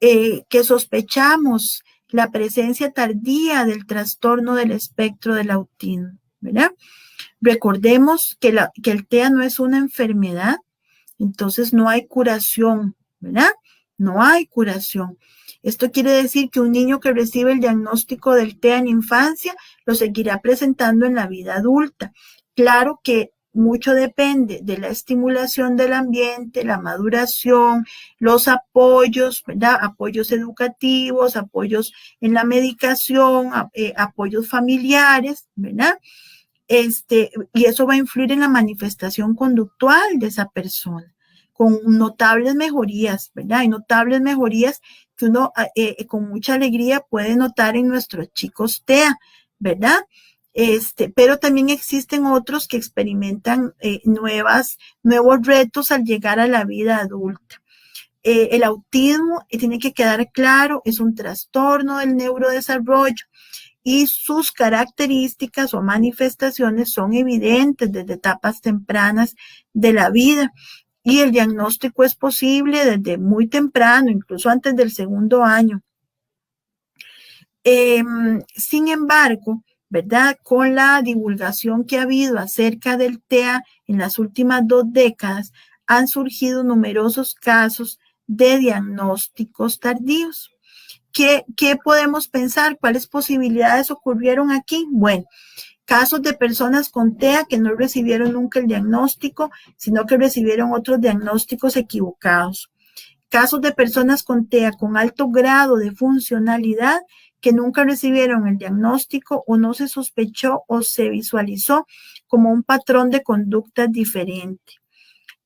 que sospechamos la presencia tardía del trastorno del espectro del autismo, ¿verdad? Recordemos que el TEA no es una enfermedad, entonces no hay curación, ¿verdad? No hay curación. Esto quiere decir que un niño que recibe el diagnóstico del TEA en infancia lo seguirá presentando en la vida adulta. Claro que mucho depende de la estimulación del ambiente, la maduración, los apoyos, ¿verdad? Apoyos educativos, apoyos en la medicación, apoyos familiares, ¿verdad? Y eso va a influir en la manifestación conductual de esa persona, con notables mejorías, ¿verdad? Hay notables mejorías que uno con mucha alegría puede notar en nuestros chicos TEA, ¿verdad? Pero también existen otros que experimentan nuevos retos al llegar a la vida adulta. El autismo, tiene que quedar claro, es un trastorno del neurodesarrollo y sus características o manifestaciones son evidentes desde etapas tempranas de la vida. Y el diagnóstico es posible desde muy temprano, incluso antes del segundo año. Sin embargo, ¿verdad? Con la divulgación que ha habido acerca del TEA en las últimas 2 décadas, han surgido numerosos casos de diagnósticos tardíos. ¿Qué podemos pensar? ¿Cuáles posibilidades ocurrieron aquí? Bueno, casos de personas con TEA que no recibieron nunca el diagnóstico, sino que recibieron otros diagnósticos equivocados. Casos de personas con TEA con alto grado de funcionalidad que nunca recibieron el diagnóstico o no se sospechó o se visualizó como un patrón de conducta diferente.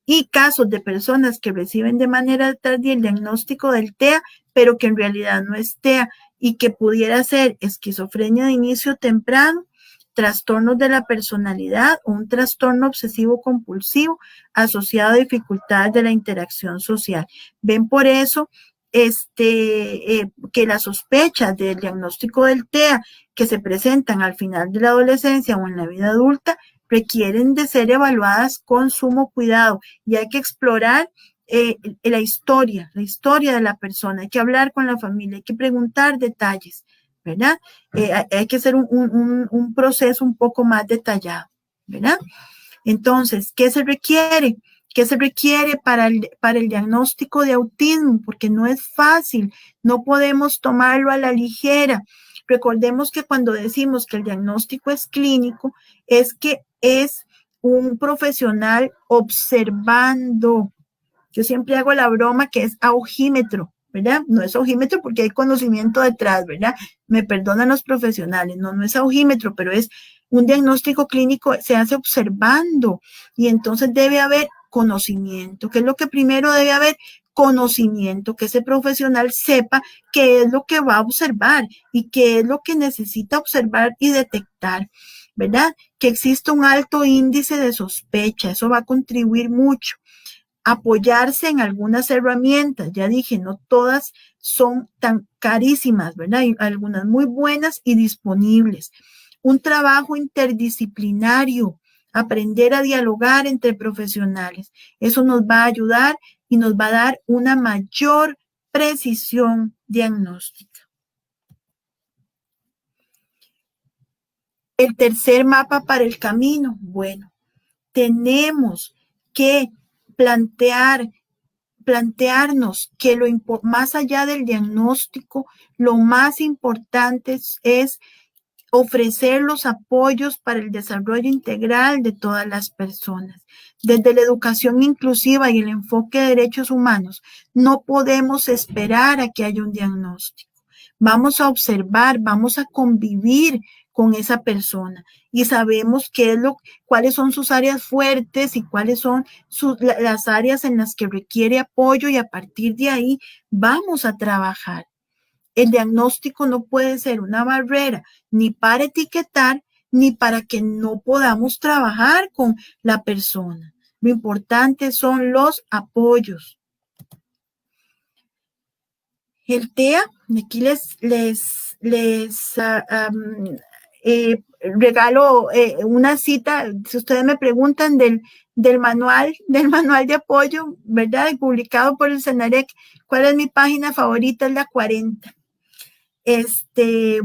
Y casos de personas que reciben de manera tardía el diagnóstico del TEA, pero que en realidad no es TEA y que pudiera ser esquizofrenia de inicio temprano, trastornos de la personalidad o un trastorno obsesivo compulsivo asociado a dificultades de la interacción social. Ven por eso que las sospechas del diagnóstico del TEA que se presentan al final de la adolescencia o en la vida adulta requieren de ser evaluadas con sumo cuidado y hay que explorar la historia de la persona, hay que hablar con la familia, hay que preguntar detalles, ¿verdad? Hay que hacer un proceso un poco más detallado, ¿verdad? Entonces, ¿qué se requiere? ¿Qué se requiere para el diagnóstico de autismo? Porque no es fácil, no podemos tomarlo a la ligera. Recordemos que cuando decimos que el diagnóstico es clínico, es que es un profesional observando. Yo siempre hago la broma que es aujímetro, ¿verdad? No es aujímetro porque hay conocimiento detrás, ¿verdad? Me perdonan los profesionales, no es aujímetro, pero es un diagnóstico clínico, se hace observando y entonces debe haber conocimiento. ¿Qué es lo que primero debe haber? conocimiento, que ese profesional sepa qué es lo que va a observar y qué es lo que necesita observar y detectar, ¿verdad? Que existe un alto índice de sospecha, eso va a contribuir mucho. Apoyarse en algunas herramientas, ya dije, no todas son tan carísimas, ¿verdad? Hay algunas muy buenas y disponibles. Un trabajo interdisciplinario, aprender a dialogar entre profesionales. Eso nos va a ayudar y nos va a dar una mayor precisión diagnóstica. El tercer mapa para el camino. Bueno, tenemos que plantearnos que más allá del diagnóstico, lo más importante es ofrecer los apoyos para el desarrollo integral de todas las personas. Desde la educación inclusiva y el enfoque de derechos humanos, no podemos esperar a que haya un diagnóstico. Vamos a observar, vamos a convivir con esa persona y sabemos cuáles son sus áreas fuertes y cuáles son las áreas en las que requiere apoyo, y a partir de ahí vamos a trabajar. El diagnóstico no puede ser una barrera ni para etiquetar ni para que no podamos trabajar con la persona. Lo importante son los apoyos. El TEA, aquí regalo una cita, si ustedes me preguntan, del manual de apoyo, ¿verdad? Y publicado por el Senarec. ¿Cuál es mi página favorita? Es la 40.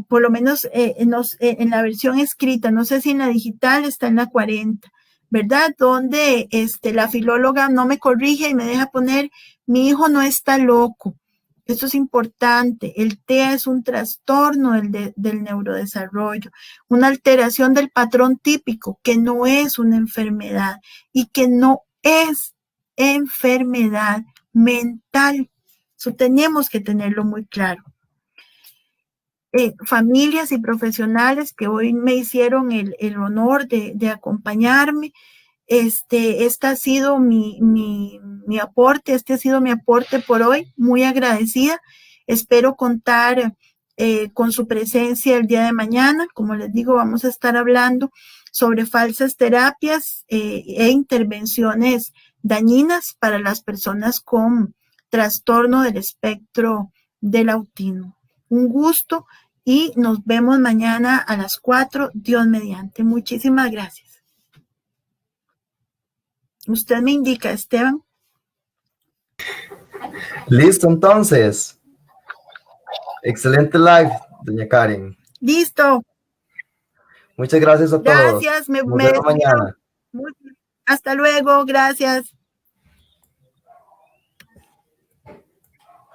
Por lo menos en la versión escrita, no sé si en la digital está en la 40, ¿verdad? Donde la filóloga no me corrige y me deja poner: mi hijo no está loco. Esto es importante. El TEA es un trastorno del neurodesarrollo, una alteración del patrón típico, que no es una enfermedad y que no es enfermedad mental. Eso tenemos que tenerlo muy claro. Familias y profesionales que hoy me hicieron el honor de acompañarme. Este ha sido mi aporte, ha sido mi aporte por hoy, muy agradecida. Espero contar con su presencia el día de mañana. Como les digo, vamos a estar hablando sobre falsas terapias e intervenciones dañinas para las personas con trastorno del espectro del autismo. Un gusto y nos vemos mañana a las 4, Dios mediante. Muchísimas gracias. Usted me indica, Esteban. Listo, entonces. Excelente live, doña Karen. Listo. Muchas gracias a todos. Gracias, me Nos vemos despido. mañana. Hasta luego, gracias.